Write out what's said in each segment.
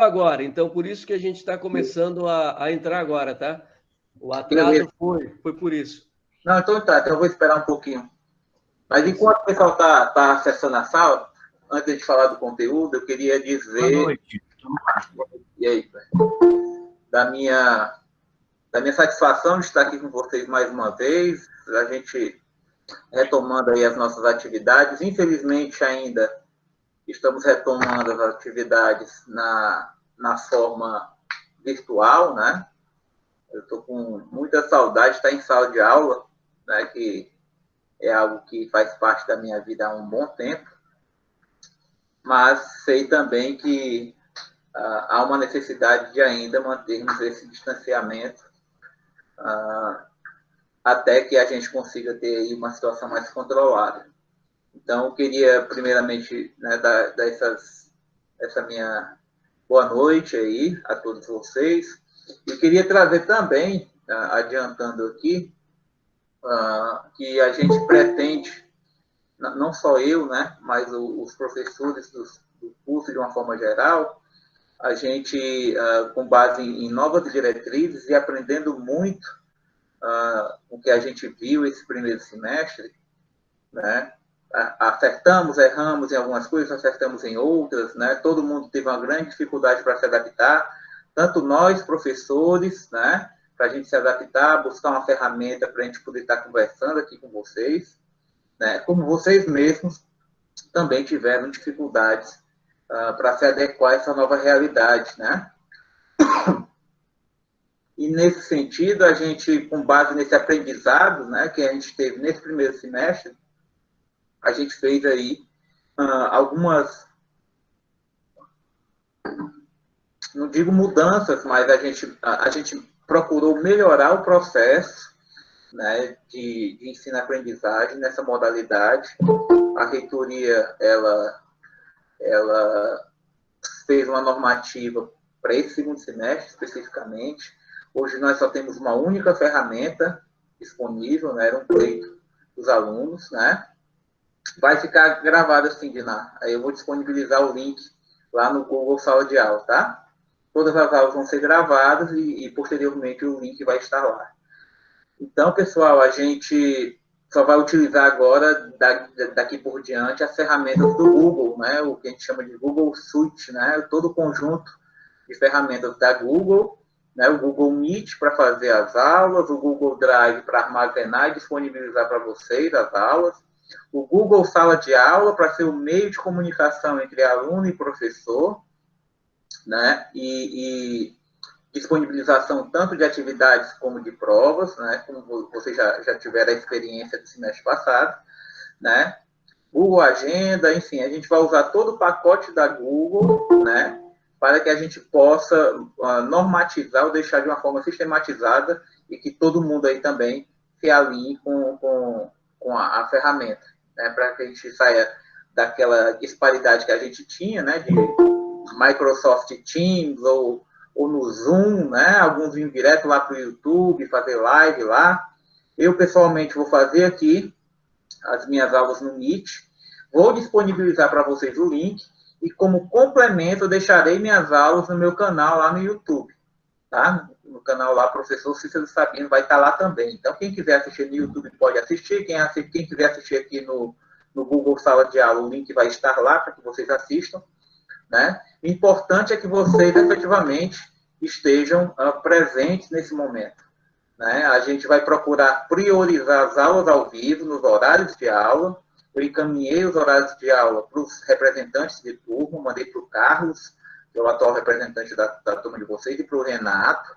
agora, então por isso que a gente está começando a entrar agora, tá? O Beleza. atraso foi por isso. Não, então tá, então eu vou esperar um pouquinho. Mas enquanto o pessoal está acessando a sala, antes de falar do conteúdo, eu queria dizer... Boa noite. E aí, da minha satisfação de estar aqui com vocês mais uma vez, a gente retomando aí as nossas atividades. Infelizmente, ainda estamos retomando as atividades na forma virtual, né? Eu estou com muita saudade de estar em sala de aula, né? Que é algo que faz parte da minha vida há um bom tempo, mas sei também que há uma necessidade de ainda mantermos esse distanciamento até que a gente consiga ter aí uma situação mais controlada. Então, eu queria, primeiramente, né, dar essa minha boa noite aí a todos vocês. E queria trazer também, adiantando aqui, que a gente pretende, não só eu, né, mas os professores do curso de uma forma geral, a gente, com base em novas diretrizes e aprendendo muito o que a gente viu esse primeiro semestre, né, acertamos, erramos em algumas coisas, acertamos em outras, né? Todo mundo teve uma grande dificuldade para se adaptar, tanto nós, professores, né? Para a gente se adaptar, buscar uma ferramenta para a gente poder estar conversando aqui com vocês, né? Como vocês mesmos também tiveram dificuldades para se adequar a essa nova realidade, né? E nesse sentido, a gente, com base nesse aprendizado, né, que a gente teve nesse primeiro semestre, a gente fez aí algumas, não digo mudanças, mas a gente procurou melhorar o processo, né, de ensino-aprendizagem nessa modalidade. A reitoria, ela fez uma normativa para esse segundo semestre, especificamente. Hoje nós só temos uma única ferramenta disponível, né, era um pleito dos alunos, né? Vai ficar gravado assim, Diná. Aí eu vou disponibilizar o link lá no Google Sala de Aula, tá? Todas as aulas vão ser gravadas e posteriormente o link vai estar lá. Então, pessoal, a gente só vai utilizar agora, daqui por diante, as ferramentas do Google, né? O que a gente chama de Google Suite, né? Todo o conjunto de ferramentas da Google, né? O Google Meet para fazer as aulas, o Google Drive para armazenar e disponibilizar para vocês as aulas, o Google Sala de Aula para ser o meio de comunicação entre aluno e professor, né? E disponibilização tanto de atividades como de provas, né? Como vocês já tiveram a experiência do semestre passado, né? Google Agenda, enfim, a gente vai usar todo o pacote da Google, né? Para que a gente possa normatizar ou deixar de uma forma sistematizada e que todo mundo aí também se alinhe com a ferramenta, né? Para que a gente saia daquela disparidade que a gente tinha, né? De Microsoft Teams ou no Zoom, né? Alguns iam direto lá para o YouTube, fazer live lá. Eu, pessoalmente, vou fazer aqui as minhas aulas no Meet. Vou disponibilizar para vocês o link e, como complemento, eu deixarei minhas aulas no meu canal lá no YouTube, tá? No canal lá, Professor Cícero Sabino, vai estar lá também. Então, quem quiser assistir no YouTube pode assistir. Quem quiser assistir aqui no Google Sala de Aula, o link vai estar lá para que vocês assistam, né? O importante é que vocês, efetivamente, estejam presentes nesse momento, né? A gente vai procurar priorizar as aulas ao vivo, nos horários de aula. Eu encaminhei os horários de aula para os representantes de turma, mandei para o Carlos, que é o atual representante da turma de vocês, e para o Renato,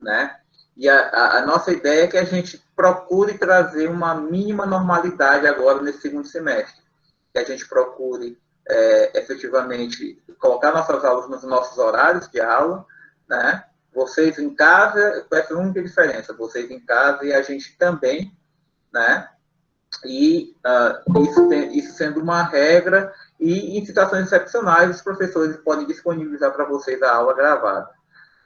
né? E a nossa ideia é que a gente procure trazer uma mínima normalidade agora nesse segundo semestre, que a gente procure efetivamente colocar nossas aulas nos nossos horários de aula, né? Vocês em casa, essa é a única diferença, vocês em casa e a gente também, né? E isso sendo uma regra, e em situações excepcionais, os professores podem disponibilizar para vocês a aula gravada,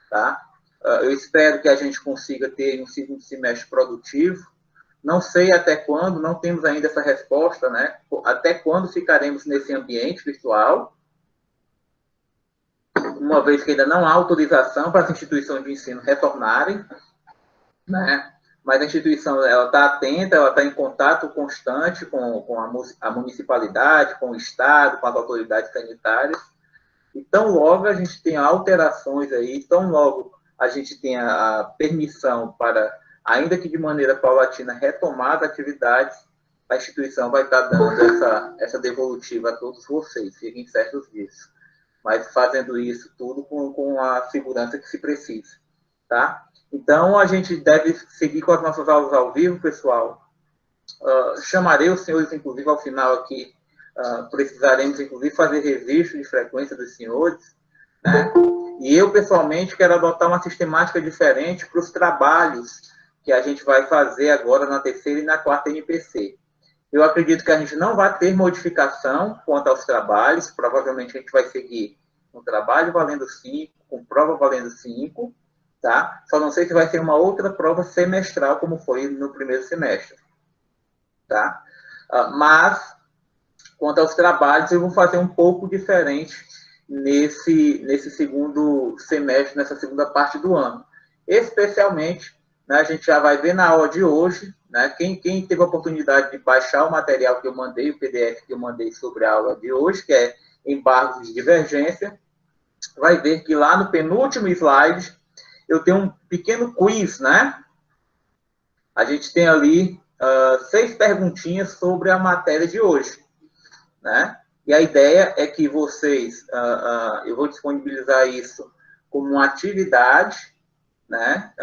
tá? Eu espero que a gente consiga ter um segundo semestre produtivo. Não sei até quando, não temos ainda essa resposta, né? Até quando ficaremos nesse ambiente virtual. uma vez que ainda não há autorização para as instituições de ensino retornarem, né? Mas a instituição está atenta, ela está em contato constante com a municipalidade, com o Estado, com as autoridades sanitárias. E tão logo a gente tem alterações aí, tão logo a gente tem a permissão para, ainda que de maneira paulatina, retomar as atividades, a instituição vai estar dando essa devolutiva a todos vocês, fiquem certos disso. Mas fazendo isso tudo com a segurança que se precisa, tá? Então, a gente deve seguir com as nossas aulas ao vivo, pessoal. Chamarei os senhores, inclusive, ao final aqui. Precisaremos, inclusive, fazer registro de frequência dos senhores, né? E eu, pessoalmente, quero adotar uma sistemática diferente para os trabalhos que a gente vai fazer agora na terceira e na quarta NPC. Eu acredito que a gente não vai ter modificação quanto aos trabalhos. Provavelmente a gente vai seguir um trabalho valendo 5, com prova valendo 5, tá? Só não sei se vai ser uma outra prova semestral, como foi no primeiro semestre, tá? Mas, quanto aos trabalhos, eu vou fazer um pouco diferente nesse segundo semestre, nessa segunda parte do ano. Especialmente, né, a gente já vai ver na aula de hoje, né, quem teve a oportunidade de baixar o material que eu mandei, o PDF que eu mandei sobre a aula de hoje, que é embargos de divergência, vai ver que lá no penúltimo slide eu tenho um pequeno quiz, né? A gente tem ali 6 perguntinhas sobre a matéria de hoje, né? E a ideia é que vocês, eu vou disponibilizar isso como uma atividade, né?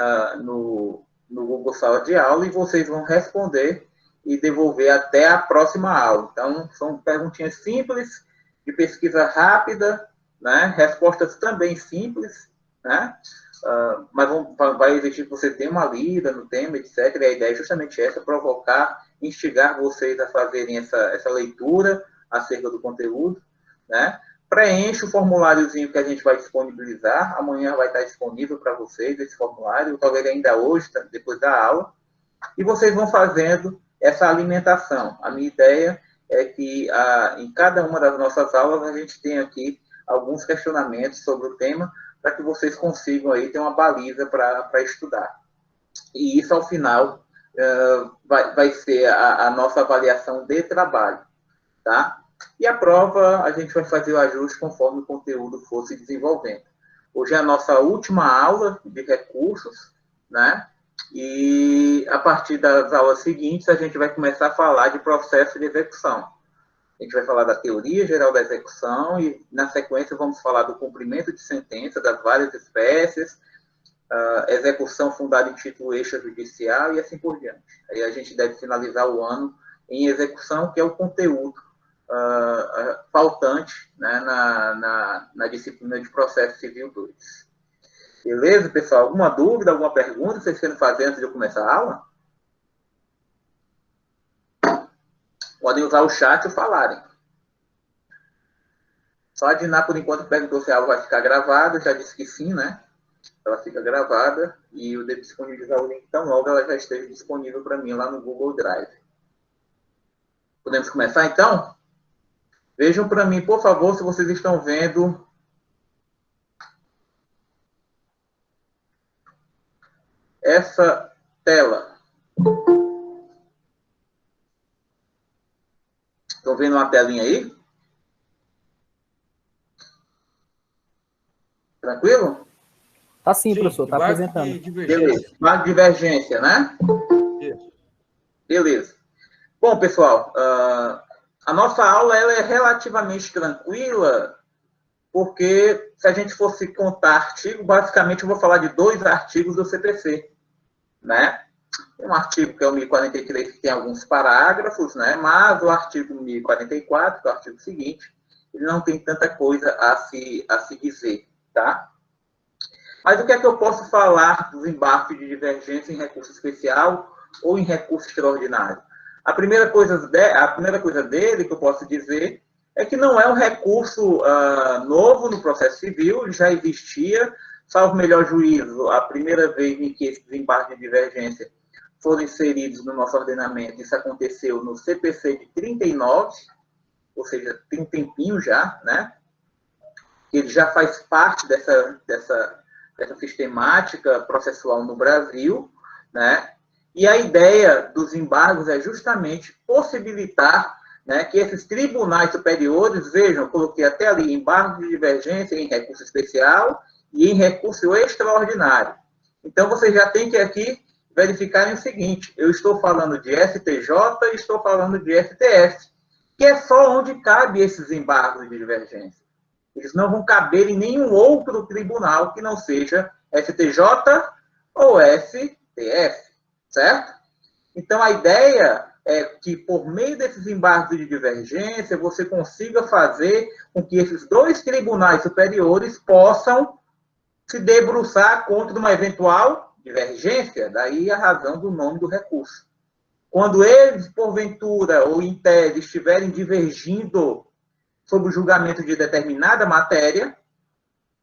No Google Sala de Aula, e vocês vão responder e devolver até a próxima aula. Então, são perguntinhas simples, de pesquisa rápida, né? Respostas também simples, né? Mas vai exigir que você tenha uma lida no tema, etc. E a ideia é justamente essa, provocar, instigar vocês a fazerem essa leitura acerca do conteúdo, né? Preenche o formuláriozinho que a gente vai disponibilizar. Amanhã vai estar disponível para vocês esse formulário, talvez ainda hoje, depois da aula. E vocês vão fazendo essa alimentação. A minha ideia é que em cada uma das nossas aulas a gente tem aqui alguns questionamentos sobre o tema, para que vocês consigam aí ter uma baliza para estudar. E isso, ao final, vai ser a nossa avaliação de trabalho, tá? E a prova, a gente vai fazer o ajuste conforme o conteúdo for se desenvolvendo. Hoje é a nossa última aula de recursos, né? E a partir das aulas seguintes, a gente vai começar a falar de processo de execução. A gente vai falar da teoria geral da execução e, na sequência, vamos falar do cumprimento de sentença das várias espécies, execução fundada em título extrajudicial e assim por diante. Aí a gente deve finalizar o ano em execução, que é o conteúdo faltante, né, na disciplina de processo civil 2. Beleza, pessoal? Alguma dúvida, alguma pergunta que vocês querem fazer antes de eu começar a aula? Podem usar o chat ou falarem. Só a Diná, por enquanto, perguntou se a aula vai ficar gravada. Eu já disse que sim, né? Ela fica gravada e eu devo disponibilizar o link tão logo ela já esteja disponível para mim lá no Google Drive. Podemos começar, então? Vejam para mim, por favor, se vocês estão vendo essa tela. Estão vendo uma telinha aí? Tranquilo? Tá sim, professor, está apresentando. Beleza, embargo de divergência, né? Isso. Beleza. Bom, pessoal, a nossa aula ela é relativamente tranquila, porque se a gente fosse contar artigo, basicamente eu vou falar de 2 artigos do CPC, né? Tem um artigo que é o 1043, que tem alguns parágrafos, né? Mas o artigo 1044, que é o artigo seguinte, ele não tem tanta coisa a se dizer, tá? Mas o que é que eu posso falar dos embargos de divergência em recurso especial ou em recurso extraordinário? A primeira coisa dele que eu posso dizer é que não é um recurso novo no processo civil, ele já existia, salvo melhor juízo, a primeira vez em que esses embargos de divergência foram inseridos no nosso ordenamento, isso aconteceu no CPC de 39, ou seja, tem um tempinho já, né? que ele já faz parte dessa sistemática processual no Brasil, né? E a ideia dos embargos é justamente possibilitar, né, que esses tribunais superiores, vejam, eu coloquei até ali, embargo de divergência em recurso especial e em recurso extraordinário. Então, você já tem que aqui verificarem o seguinte, eu estou falando de STJ e estou falando de STF, que é só onde cabe esses embargos de divergência. Eles não vão caber em nenhum outro tribunal que não seja STJ ou STF, certo? Então, a ideia é que, por meio desses embargos de divergência, você consiga fazer com que esses dois tribunais superiores possam se debruçar contra uma eventual divergência, daí a razão do nome do recurso. Quando eles, porventura, ou em tese, estiverem divergindo sobre o julgamento de determinada matéria,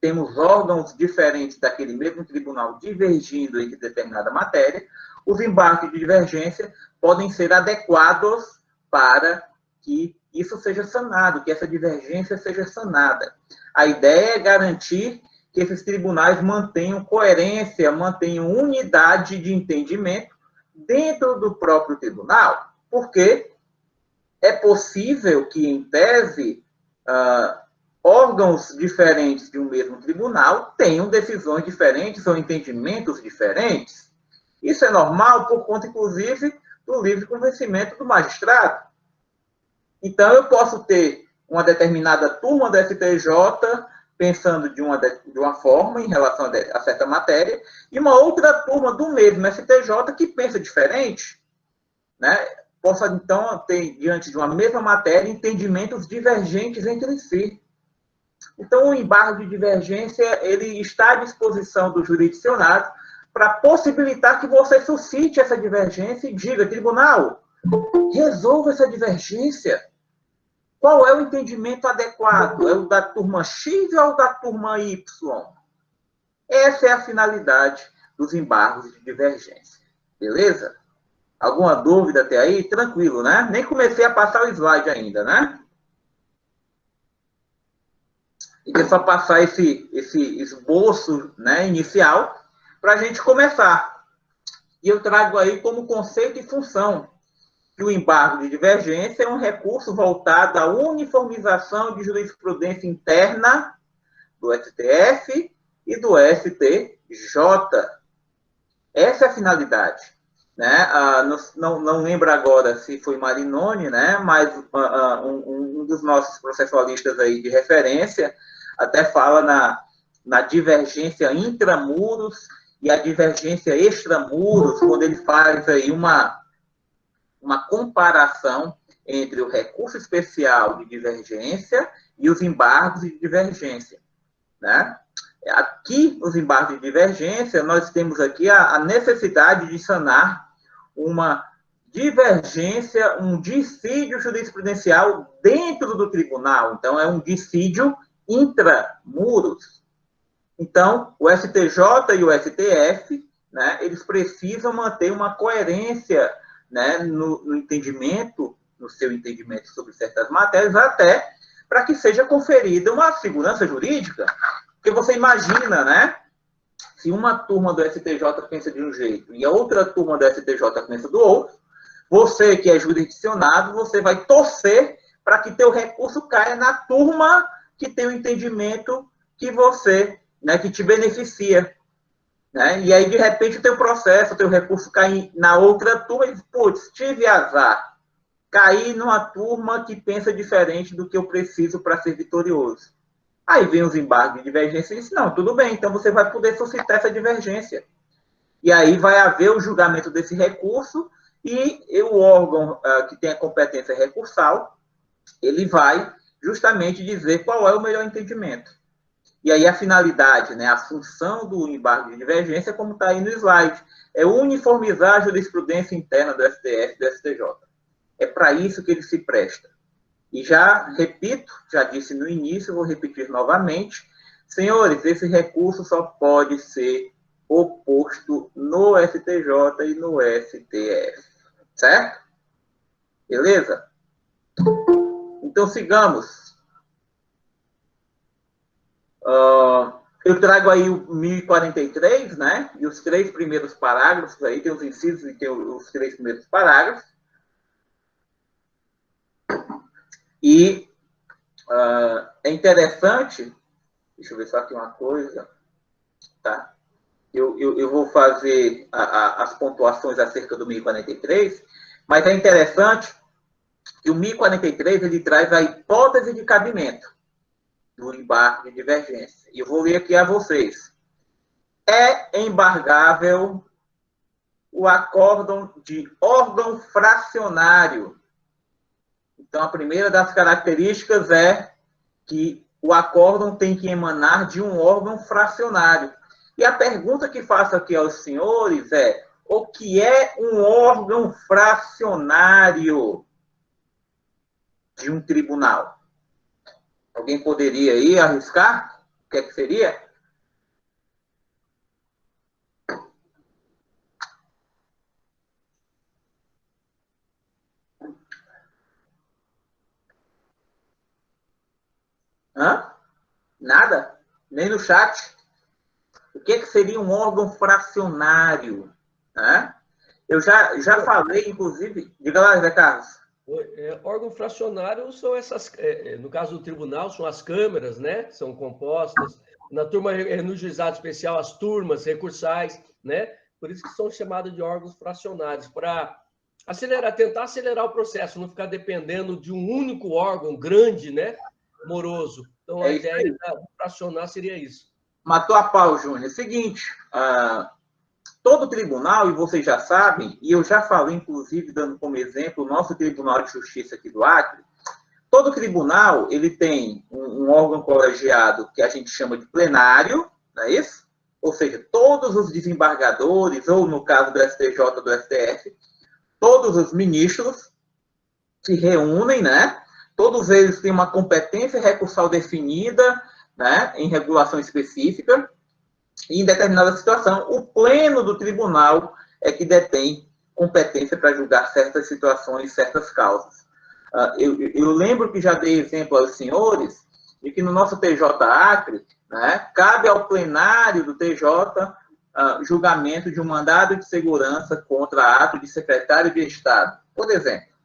temos órgãos diferentes daquele mesmo tribunal divergindo entre determinada matéria, os embargos de divergência podem ser adequados para que isso seja sanado, que essa divergência seja sanada. A ideia é garantir que esses tribunais mantenham coerência, mantenham unidade de entendimento dentro do próprio tribunal, porque é possível que, em tese, órgãos diferentes de um mesmo tribunal tenham decisões diferentes ou entendimentos diferentes. Isso é normal por conta, inclusive, do livre convencimento do magistrado. Então, eu posso ter uma determinada turma da STJ pensando de uma forma em relação a certa matéria, e uma outra turma do mesmo STJ que pensa diferente, né? Posso, então, ter, diante de uma mesma matéria, entendimentos divergentes entre si. Então, o embargo de divergência, ele está à disposição do jurisdicionado para possibilitar que você suscite essa divergência e diga, tribunal, resolva essa divergência. Qual é o entendimento adequado? É o da turma X ou o da turma Y? Essa é a finalidade dos embargos de divergência. Beleza? Alguma dúvida até aí? Tranquilo, né? Nem comecei a passar o slide ainda, né? E é só passar esse esboço, né, inicial para a gente começar. E eu trago aí como conceito e função que o embargo de divergência é um recurso voltado à uniformização de jurisprudência interna do STF e do STJ. Essa é a finalidade. Né? Não lembro agora se foi Marinoni, né? Mas um dos nossos processualistas aí de referência até fala na divergência intramuros e a divergência extramuros, quando ele faz aí uma comparação entre o recurso especial de divergência e os embargos de divergência, né? Aqui, nos embargos de divergência, nós temos aqui a necessidade de sanar uma divergência, um dissídio jurisprudencial dentro do tribunal. Então, é um dissídio intramuros. Então, o STJ e o STF, né, eles precisam manter uma coerência, né, no entendimento, no seu entendimento sobre certas matérias, até para que seja conferida uma segurança jurídica. Porque você imagina, né, se uma turma do STJ pensa de um jeito e a outra turma do STJ pensa do outro, você que é jurisdicionado, você vai torcer para que teu recurso caia na turma que tem o entendimento que você, né, que te beneficia. Né? E aí, de repente, o teu processo, o teu recurso cai na outra turma e diz, putz, tive azar. Caí numa turma que pensa diferente do que eu preciso para ser vitorioso. Aí vem os embargos de divergência e diz, não, tudo bem, então você vai poder suscitar essa divergência. E aí vai haver o julgamento desse recurso e o órgão que tem a competência recursal, ele vai justamente dizer qual é o melhor entendimento. E aí a finalidade, né, a função do embargo de divergência, como está aí no slide, é uniformizar a jurisprudência interna do STF e do STJ. É para isso que ele se presta. E já repito, já disse no início, vou repetir novamente, senhores, esse recurso só pode ser oposto no STJ e no STF. Certo? Beleza? Então, sigamos. Eu trago aí o 1043, né? E os 3 primeiros parágrafos aí, tem os incisos e tem os 3 primeiros parágrafos. E é interessante, deixa eu ver só aqui uma coisa, tá? Eu vou fazer as pontuações acerca do 1043, mas é interessante que o 1043 ele traz a hipótese de cabimento do embargo de divergência. E eu vou ler aqui a vocês. É embargável o acórdão de órgão fracionário. Então, a primeira das características é que o acórdão tem que emanar de um órgão fracionário. E a pergunta que faço aqui aos senhores é: o que é um órgão fracionário de um tribunal? Alguém poderia aí arriscar? O que é que seria? Hã? Nada? Nem no chat? O que é que seria um órgão fracionário? Hã? Eu já falei, inclusive... Diga lá, Zé Carlos. Órgão fracionário são essas... no caso do tribunal, são as câmaras, né? São compostas. No juizado especial, as turmas recursais, né? Por isso que são chamados de órgãos fracionários, para tentar acelerar o processo, não ficar dependendo de um único órgão grande, né? Moroso. Então, a ideia de fracionar seria isso. Matou a pau, Júnior. Seguinte, todo tribunal, e vocês já sabem, e eu já falei, inclusive, dando como exemplo, o nosso Tribunal de Justiça aqui do Acre, todo tribunal, ele tem um órgão colegiado que a gente chama de plenário, não é isso? Ou seja, todos os desembargadores, ou no caso do STJ, do STF, todos os ministros se reúnem, né? Todos eles têm uma competência recursal definida, né, em regulação específica, e em determinada situação, o pleno do tribunal é que detém competência para julgar certas situações, certas causas. Eu lembro que já dei exemplo aos senhores de que no nosso TJ Acre, né, cabe ao plenário do TJ julgamento de um mandado de segurança contra ato de secretário de Estado, por exemplo.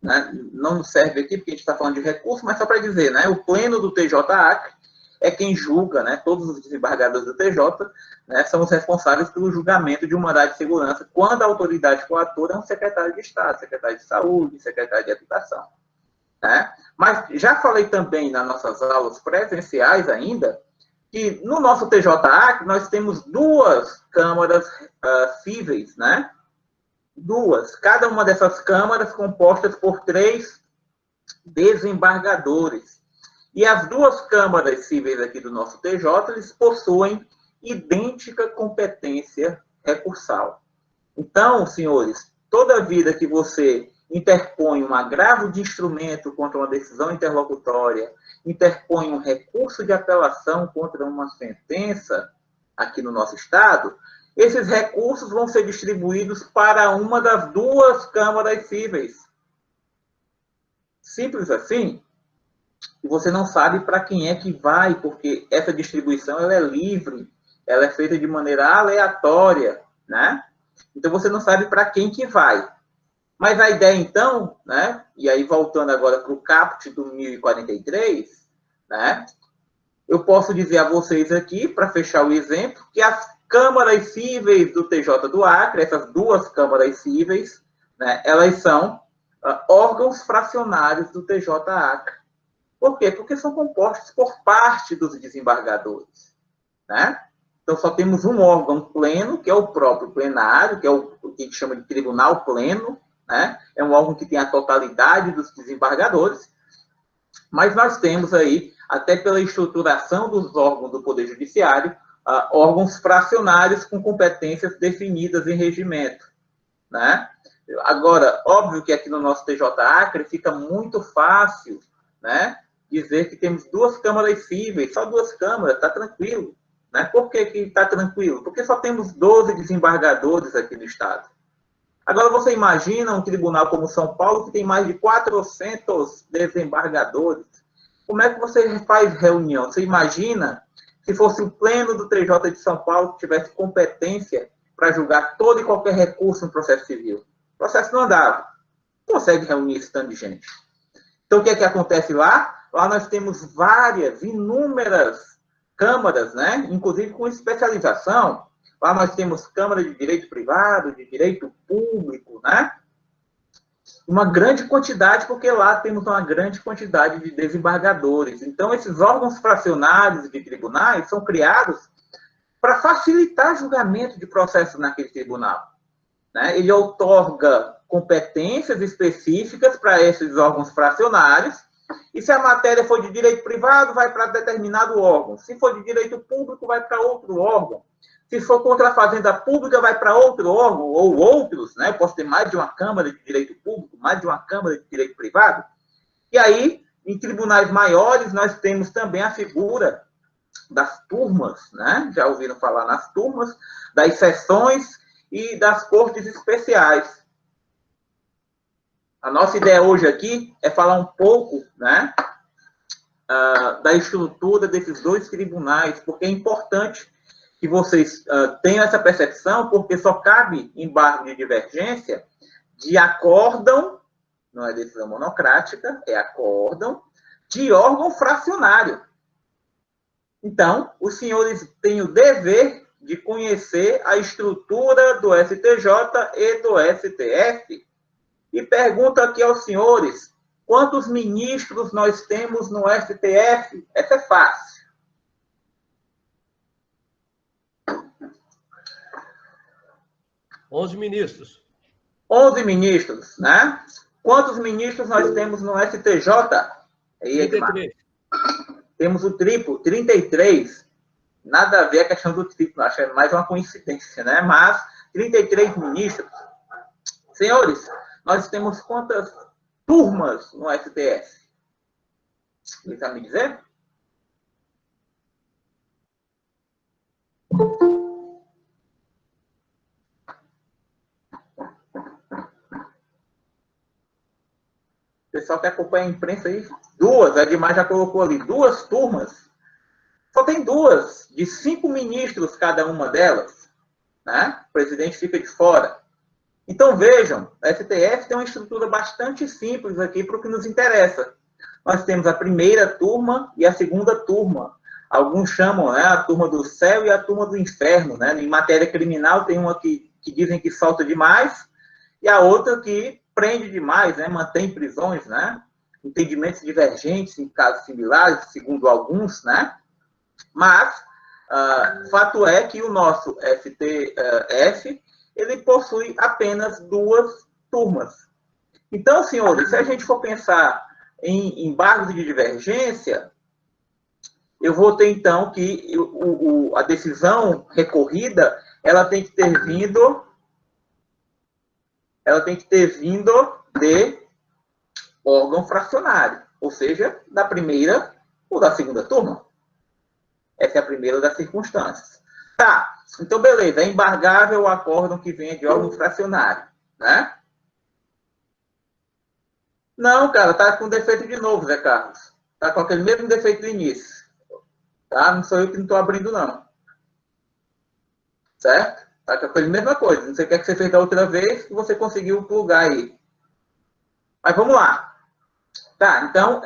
Né? Não serve aqui porque a gente está falando de recurso, mas só para dizer, né, o pleno do TJ Acre é quem julga, né, todos os desembargadores do TJ, né, são os responsáveis pelo julgamento de um mandado de segurança quando a autoridade coatora é um secretário de Estado, secretário de Saúde, secretário de Educação. Né? Mas já falei também nas nossas aulas presenciais ainda, que no nosso TJ Acre nós temos 2 câmaras cíveis, né? 2. Cada uma dessas câmaras compostas por 3 desembargadores. E as 2 câmaras cíveis aqui do nosso TJ, eles possuem idêntica competência recursal. Então, senhores, toda vida que você interpõe um agravo de instrumento contra uma decisão interlocutória, interpõe um recurso de apelação contra uma sentença aqui no nosso Estado, esses recursos vão ser distribuídos para uma das 2 câmaras cíveis. Simples assim. E você não sabe para quem é que vai, porque essa distribuição ela é livre, ela é feita de maneira aleatória, né? Então você não sabe para quem que vai. Mas a ideia então, né? E aí voltando agora para o caput do 1043, né? Eu posso dizer a vocês aqui, para fechar o exemplo, que as câmaras cíveis do TJ do Acre, essas 2 câmaras cíveis, né? Elas são órgãos fracionários do TJ Acre. Por quê? Porque são compostos por parte dos desembargadores, né? Então, só temos um órgão pleno, que é o próprio plenário, que é o que a gente chama de tribunal pleno, né? É um órgão que tem a totalidade dos desembargadores, mas nós temos aí, até pela estruturação dos órgãos do Poder Judiciário, órgãos fracionários com competências definidas em regimento, né? Agora, óbvio que aqui no nosso TJ Acre fica muito fácil, né, dizer que temos 2 câmaras cíveis, só 2 câmaras, está tranquilo. Né? Por que está tranquilo? Porque só temos 12 desembargadores aqui no Estado. Agora, você imagina um tribunal como São Paulo, que tem mais de 400 desembargadores. Como é que você faz reunião? Você imagina se fosse o pleno do TJ de São Paulo que tivesse competência para julgar todo e qualquer recurso no processo civil? O processo não andava. Não consegue reunir esse tanto de gente. Então, o que é que acontece lá? Lá nós temos várias, inúmeras câmaras, né? Inclusive com especialização. Lá nós temos Câmara de Direito Privado, de Direito Público, né? Uma grande quantidade, porque lá temos uma grande quantidade de desembargadores. Então, esses órgãos fracionários de tribunais são criados para facilitar julgamento de processos naquele tribunal. Né? Ele outorga competências específicas para esses órgãos fracionários, e se a matéria for de direito privado, vai para determinado órgão. Se for de direito público, vai para outro órgão. Se for contra a fazenda pública, vai para outro órgão, ou outros, né? Eu posso ter mais de uma Câmara de Direito Público, mais de uma Câmara de Direito Privado. E aí, em tribunais maiores, nós temos também a figura das turmas, né? Já ouviram falar nas turmas, das sessões e das cortes especiais. A nossa ideia hoje aqui é falar um pouco, né, da estrutura desses dois tribunais, porque é importante que vocês tenham essa percepção, porque só cabe embargo de divergência de acórdão, não é decisão monocrática, é acórdão, de órgão fracionário. Então, os senhores têm o dever de conhecer a estrutura do STJ e do STF. E pergunto aqui aos senhores, quantos ministros nós temos no STF? Essa é fácil. 11 ministros. 11 ministros, né? Quantos ministros nós temos no STJ? Aí, 33. Temos o triplo, 33. Nada a ver a questão do triplo, acho que é mais uma coincidência, né? Mas 33 ministros. Senhores, nós temos quantas turmas no STF? Ele está me dizer? O pessoal que acompanha a imprensa aí, duas, a Edmar já colocou ali, 2 turmas. Só tem 2, de 5 ministros cada uma delas. Né? O presidente fica de fora. Então, vejam, a STF tem uma estrutura bastante simples aqui para o que nos interessa. Nós temos a primeira turma e a segunda turma. Alguns chamam, né, a turma do céu e a turma do inferno. Né? Em matéria criminal, tem uma que dizem que solta demais e a outra que prende demais, né? Mantém prisões, né? Entendimentos divergentes em casos similares, segundo alguns, né? Mas, fato é que o nosso STF, ele possui apenas 2 turmas. Então, senhores, se a gente for pensar em embargos de divergência, eu vou ter, então, que a decisão recorrida, ela tem que ter vindo de órgão fracionário, ou seja, da primeira ou da segunda turma. Essa é a primeira das circunstâncias. Tá, então beleza, é embargável o acórdão que venha de órgão fracionário, né? Não, cara, tá com defeito de novo, Zé Carlos. Tá com aquele mesmo defeito do início. Tá? Não sou eu que não estou abrindo, não. Certo? Tá com aquela mesma coisa. Não sei o que é que você fez da outra vez que você conseguiu plugar aí. Mas vamos lá. Tá, então...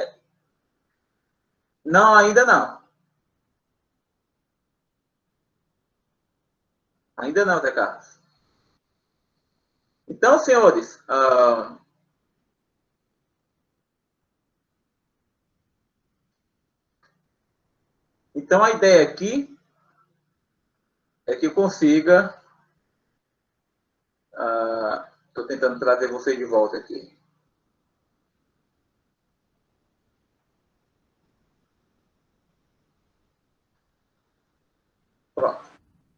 Não, ainda não. Ainda não, Zé Carlos. Então, senhores... Então, a ideia aqui é que eu consiga... Estou tentando trazer vocês de volta aqui. Pronto.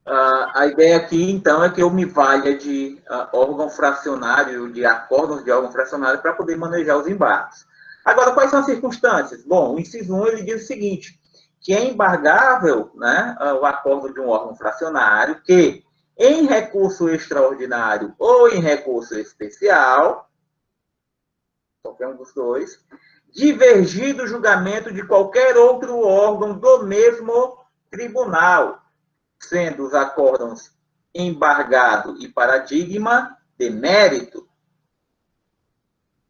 A ideia aqui, então, é que eu me valha de órgão fracionário, de acórdãos de órgão fracionário, para poder manejar os embargos. Agora, quais são as circunstâncias? Bom, o inciso 1, ele diz o seguinte, que é embargável, né, o acórdão de um órgão fracionário que, em recurso extraordinário ou em recurso especial, qualquer um dos dois, divergir do julgamento de qualquer outro órgão do mesmo tribunal, sendo os acórdãos embargado e paradigma de mérito.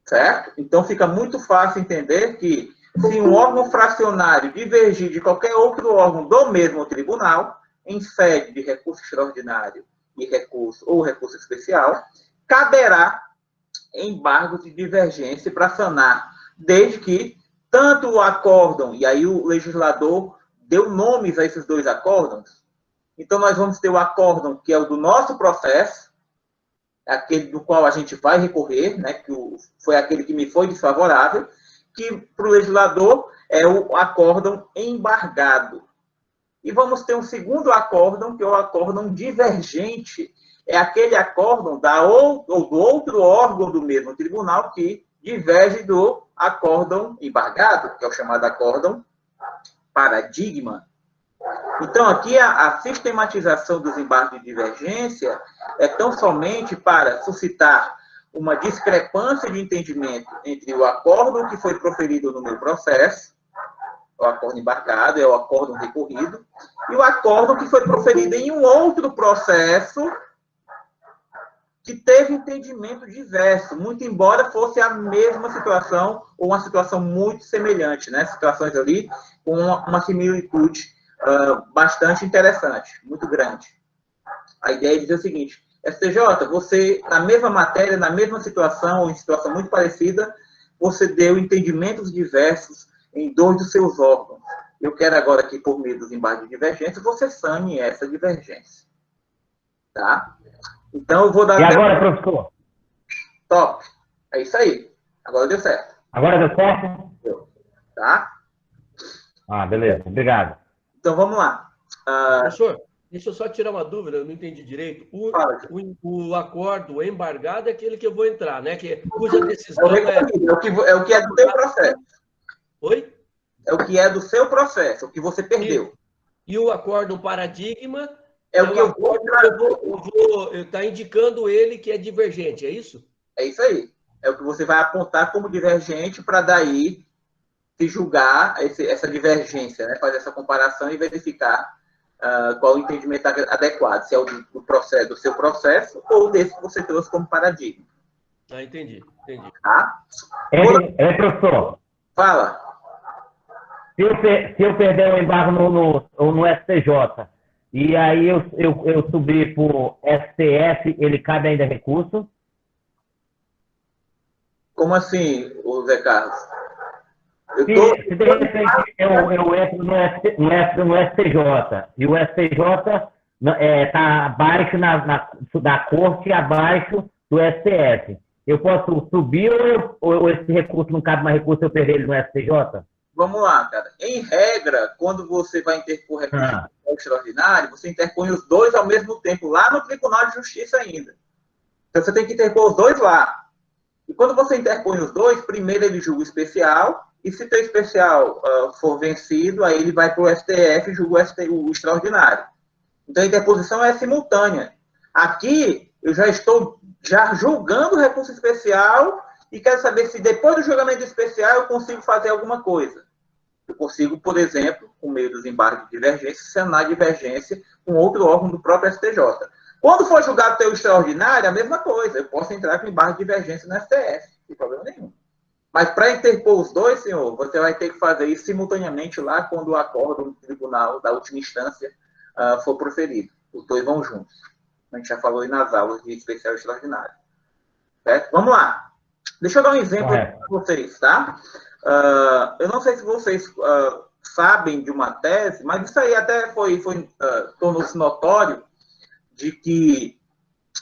Certo? Então, fica muito fácil entender que, se um órgão fracionário divergir de qualquer outro órgão do mesmo tribunal, em sede de recurso extraordinário e recurso ou recurso especial, caberá embargo de divergência para sanar, desde que tanto o acórdão, e aí o legislador deu nomes a esses dois acórdãos. Então, nós vamos ter o acórdão, que é o do nosso processo, aquele do qual a gente vai recorrer, né, que foi aquele que me foi desfavorável, que para o legislador é o acórdão embargado. E vamos ter um segundo acórdão, que é o acórdão divergente. É aquele acórdão do outro órgão do mesmo tribunal que diverge do acórdão embargado, que é o chamado acórdão paradigma. Então, aqui a sistematização dos embargos de divergência é tão somente para suscitar uma discrepância de entendimento entre o acórdão que foi proferido no meu processo, o acórdão embargado, é o acórdão recorrido, e o acórdão que foi proferido em um outro processo que teve entendimento diverso, muito embora fosse a mesma situação ou uma situação muito semelhante, né? Situações ali com uma similitude bastante interessante, muito grande. A ideia é dizer o seguinte: STJ, você, na mesma matéria, na mesma situação, ou em situação muito parecida, você deu entendimentos diversos em dois dos seus órgãos. Eu quero agora que, por meio dos embargos de divergência, você sane essa divergência. Tá? Então, eu vou dar... E agora, professor? Top. É isso aí. Agora deu certo. Agora deu certo? Deu. Tá? Ah, beleza. Obrigado. Então, vamos lá. Professor, deixa eu só tirar uma dúvida, eu não entendi direito. O acordo embargado é aquele que eu vou entrar, né? Cuja decisão é o que é do seu processo. Oi? É o que é do seu processo, o que você perdeu. E o acordo paradigma é o que eu vou estar indicando ele que é divergente, é isso? É isso aí. É o que você vai apontar como divergente para daí se julgar essa divergência, né? Fazer essa comparação e verificar qual o entendimento adequado, se é o do seu processo ou desse que você trouxe como paradigma. Ah, entendi. Tá? Professor. Fala. Se eu perder o embargo no STJ, e aí eu subir para o STF, ele cabe ainda recurso? Como assim, Zé Carlos? Se de repente eu entro no STJ, e o STJ está abaixo da corte, abaixo do STF, eu posso subir ou esse recurso não cabe mais recurso, eu perder ele no STJ? Vamos lá, cara. Em regra, quando você vai interpor recurso extraordinário, você interpõe os dois ao mesmo tempo, lá no Tribunal de Justiça ainda. Então, você tem que interpor os dois lá. E quando você interpõe os dois, primeiro ele julga o especial, e se o especial for vencido, aí ele vai para o STF e julga o extraordinário. Então, a interposição é simultânea. Aqui, eu já estou julgando o recurso especial e quero saber se depois do julgamento especial eu consigo fazer alguma coisa. Eu consigo, por exemplo, por meio dos embargos de divergência, sanar a divergência com outro órgão do próprio STJ. Quando for julgado o teu extraordinário, a mesma coisa. Eu posso entrar com embargo de divergência no STF, sem problema nenhum. Mas para interpor os dois, senhor, você vai ter que fazer isso simultaneamente lá quando o acordo no tribunal da última instância for proferido. Os dois vão juntos. A gente já falou aí nas aulas de especial e extraordinário. Certo? Vamos lá. Deixa eu dar um exemplo para vocês, tá? Eu não sei se vocês sabem de uma tese, mas isso aí até tornou-se notório de que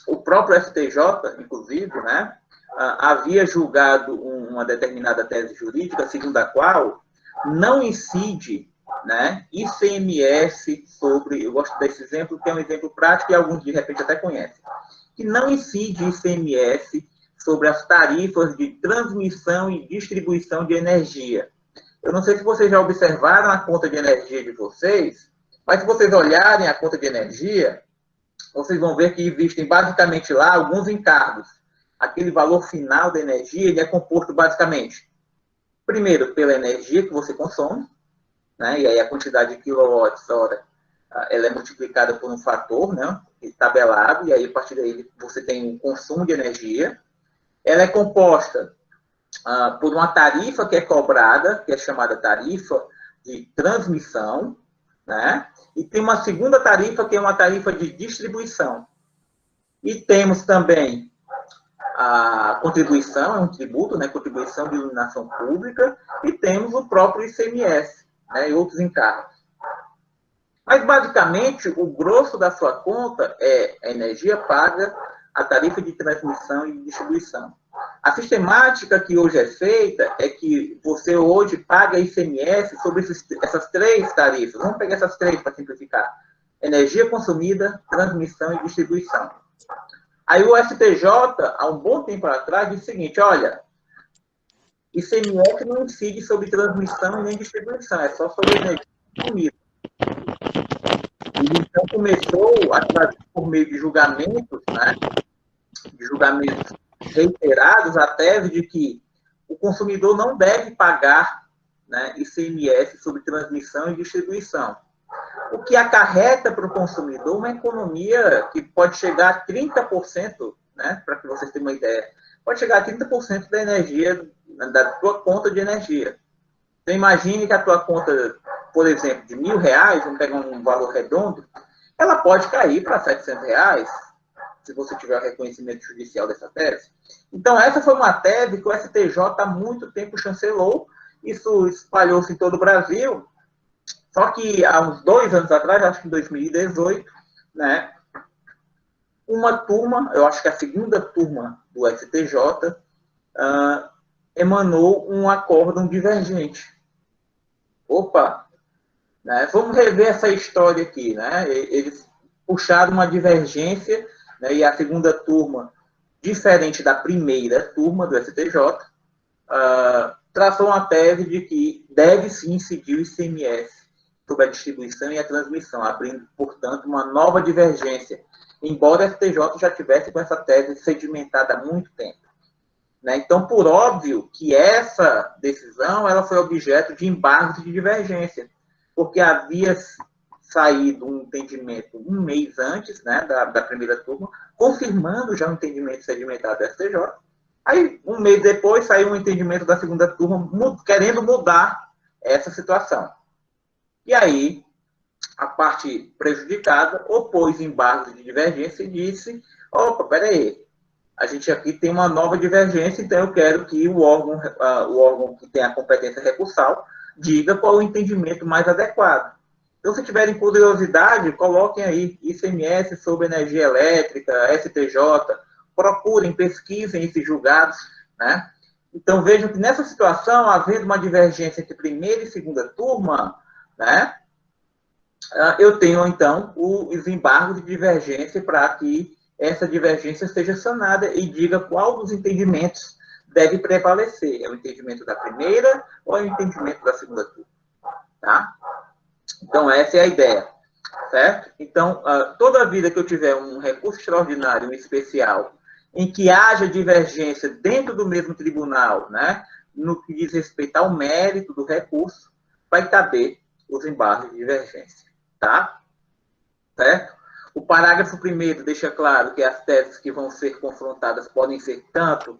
o próprio STJ, inclusive, né, havia julgado uma determinada tese jurídica, segundo a qual não incide, né, ICMS sobre... Eu gosto desse exemplo, que é um exemplo prático e alguns, de repente, até conhecem. Que não incide ICMS sobre as tarifas de transmissão e distribuição de energia. Eu não sei se vocês já observaram a conta de energia de vocês, mas se vocês olharem a conta de energia, vocês vão ver que existem basicamente lá alguns encargos. Aquele valor final da energia ele é composto basicamente Primeiro, pela energia que você consome, né? E aí a quantidade de quilowatts-hora ela é multiplicada por um fator, né? Tabelado, e aí a partir daí você tem um consumo de energia. Ela é composta por uma tarifa que é cobrada, que é chamada tarifa de transmissão, né? E tem uma segunda tarifa, que é uma tarifa de distribuição. E temos também a contribuição, é um tributo, né? Contribuição de iluminação pública, e temos o próprio ICMS, né? E outros encargos. Mas, basicamente, o grosso da sua conta é a energia paga, a tarifa de transmissão e distribuição. A sistemática que hoje é feita é que você hoje paga ICMS sobre essas três tarifas. Vamos pegar essas três para simplificar. Energia consumida, transmissão e distribuição. Aí o STJ, há um bom tempo atrás, disse o seguinte, olha, ICMS não incide sobre transmissão e nem distribuição, é só sobre energia consumida. E então começou a trazer por meio de julgamentos, né, de julgamentos reiterados, a tese de que o consumidor não deve pagar, né, ICMS sobre transmissão e distribuição. O que acarreta para o consumidor uma economia que pode chegar a 30%, né, para que vocês tenham uma ideia, pode chegar a 30% da energia, da tua conta de energia. Então, imagine que a tua conta, por exemplo, de R$1.000, vamos pegar um valor redondo, ela pode cair para R$700, se você tiver o reconhecimento judicial dessa tese. Então, essa foi uma tese que o STJ há muito tempo chancelou, isso espalhou-se em todo o Brasil, só que há uns 2 anos atrás, acho que em 2018, né, uma turma, eu acho que a segunda turma do STJ, emanou um acórdão divergente. Opa! Né, vamos rever essa história aqui. Né? Eles puxaram uma divergência, né, e a segunda turma, diferente da primeira turma do STJ, traçou uma tese de que deve sim incidir o ICMS sobre a distribuição e a transmissão, abrindo, portanto, uma nova divergência, embora o STJ já tivesse com essa tese sedimentada há muito tempo. Né? Então, por óbvio que essa decisão ela foi objeto de embargos de divergência, porque havia saído um entendimento um mês antes, né, da primeira turma, confirmando já o entendimento sedimentado do STJ. Aí, um mês depois, saiu um entendimento da segunda turma querendo mudar essa situação. E aí, a parte prejudicada opôs embargos de divergência e disse, opa, peraí, a gente aqui tem uma nova divergência, então eu quero que o órgão que tem a competência recursal diga qual o entendimento mais adequado. Então, se tiverem curiosidade, coloquem aí ICMS sobre energia elétrica, STJ, procurem, pesquisem esses julgados, né? Então, vejam que nessa situação, havendo uma divergência entre primeira e segunda turma, né, eu tenho, então, os embargos de divergência para que essa divergência seja sanada e diga qual dos entendimentos deve prevalecer. É o entendimento da primeira ou é o entendimento da segunda turma? Tá? Então, essa é a ideia. Certo? Então, toda vida que eu tiver um recurso extraordinário, um especial, em que haja divergência dentro do mesmo tribunal, né, no que diz respeito ao mérito do recurso, vai caber os embargos de divergência. Tá? Certo? O parágrafo 1º deixa claro que as teses que vão ser confrontadas podem ser tanto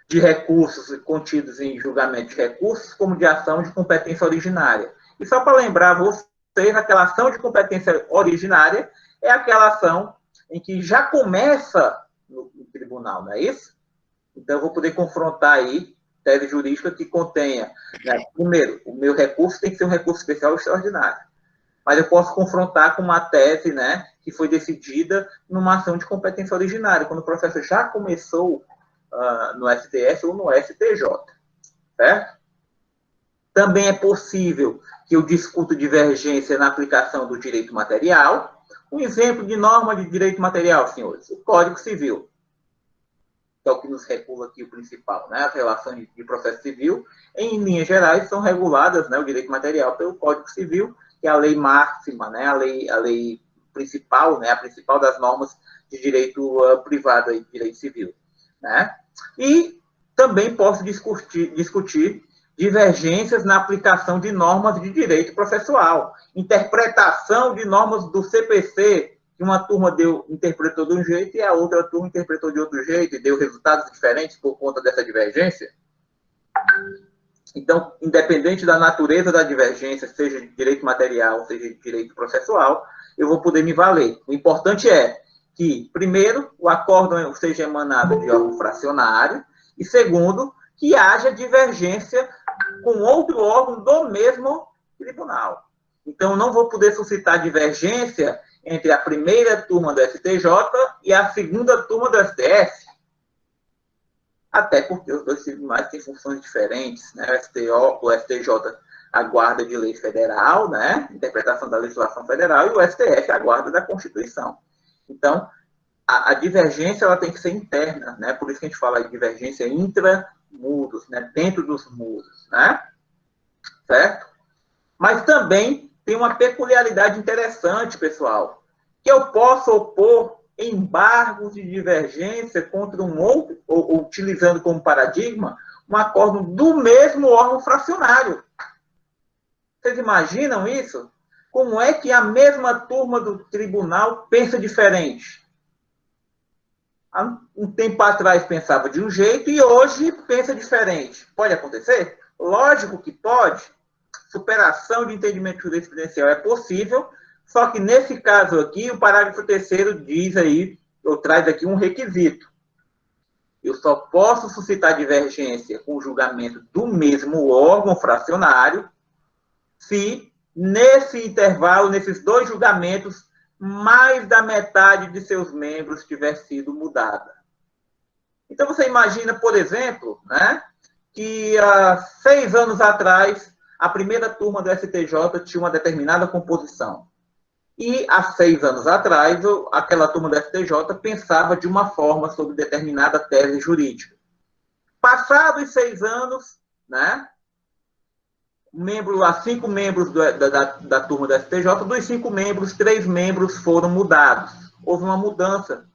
de recursos contidos em julgamento de recursos, como de ação de competência originária. E só para lembrar vocês, aquela ação de competência originária é aquela ação em que já começa no tribunal, não é isso? Então, eu vou poder confrontar aí tese jurídica que contenha, né, primeiro, o meu recurso tem que ser um recurso especial ou extraordinário. Mas eu posso confrontar com uma tese, né, que foi decidida numa ação de competência originária, quando o processo já começou no STF ou no STJ. Certo? Também é possível que eu discuta divergência na aplicação do direito material. Um exemplo de norma de direito material, senhores, o Código Civil, que é o que nos regula aqui o principal, né? As relações de processo civil, em linhas gerais, são reguladas, né, o direito material pelo Código Civil, que é a lei máxima, né, a lei principal, né, a principal das normas de direito privado e direito civil. Né? E também posso discutir divergências na aplicação de normas de direito processual, interpretação de normas do CPC, que uma turma interpretou de um jeito e a outra turma interpretou de outro jeito e deu resultados diferentes por conta dessa divergência. Então, independente da natureza da divergência, seja de direito material, seja de direito processual, eu vou poder me valer. O importante é que, primeiro, o acórdão seja emanado de órgão fracionário e, segundo, que haja divergência com outro órgão do mesmo tribunal. Então, não vou poder suscitar divergência entre a primeira turma do STJ e a segunda turma do STF. Até porque os dois tribunais têm funções diferentes, né? O STJ, a guarda de lei federal, né? Interpretação da legislação federal, e o STF, a guarda da Constituição. Então, a divergência ela tem que ser interna, né? Por isso que a gente fala de divergência intramuros, né? Dentro dos muros, né? Certo? Mas também tem uma peculiaridade interessante, pessoal, que eu posso opor embargos de divergência contra um outro, ou utilizando como paradigma, um acórdão do mesmo órgão fracionário. Vocês imaginam isso? Como é que a mesma turma do tribunal pensa diferente? Há um tempo atrás pensava de um jeito e hoje pensa diferente. Pode acontecer? Lógico que pode. Superação de entendimento jurisprudencial é possível, só que nesse caso aqui, o parágrafo 3º diz aí, ou traz aqui um requisito. Eu só posso suscitar divergência com o julgamento do mesmo órgão fracionário se, nesse intervalo, nesses dois julgamentos, mais da metade de seus membros tiver sido mudada. Então, você imagina, por exemplo, né, que há 6 anos atrás, a primeira turma do STJ tinha uma determinada composição. E, há 6 anos atrás, aquela turma do STJ pensava de uma forma sobre determinada tese jurídica. Passados 6 anos, né, há 5 membros da turma do STJ, dos 5 membros, 3 membros foram mudados. Houve uma mudança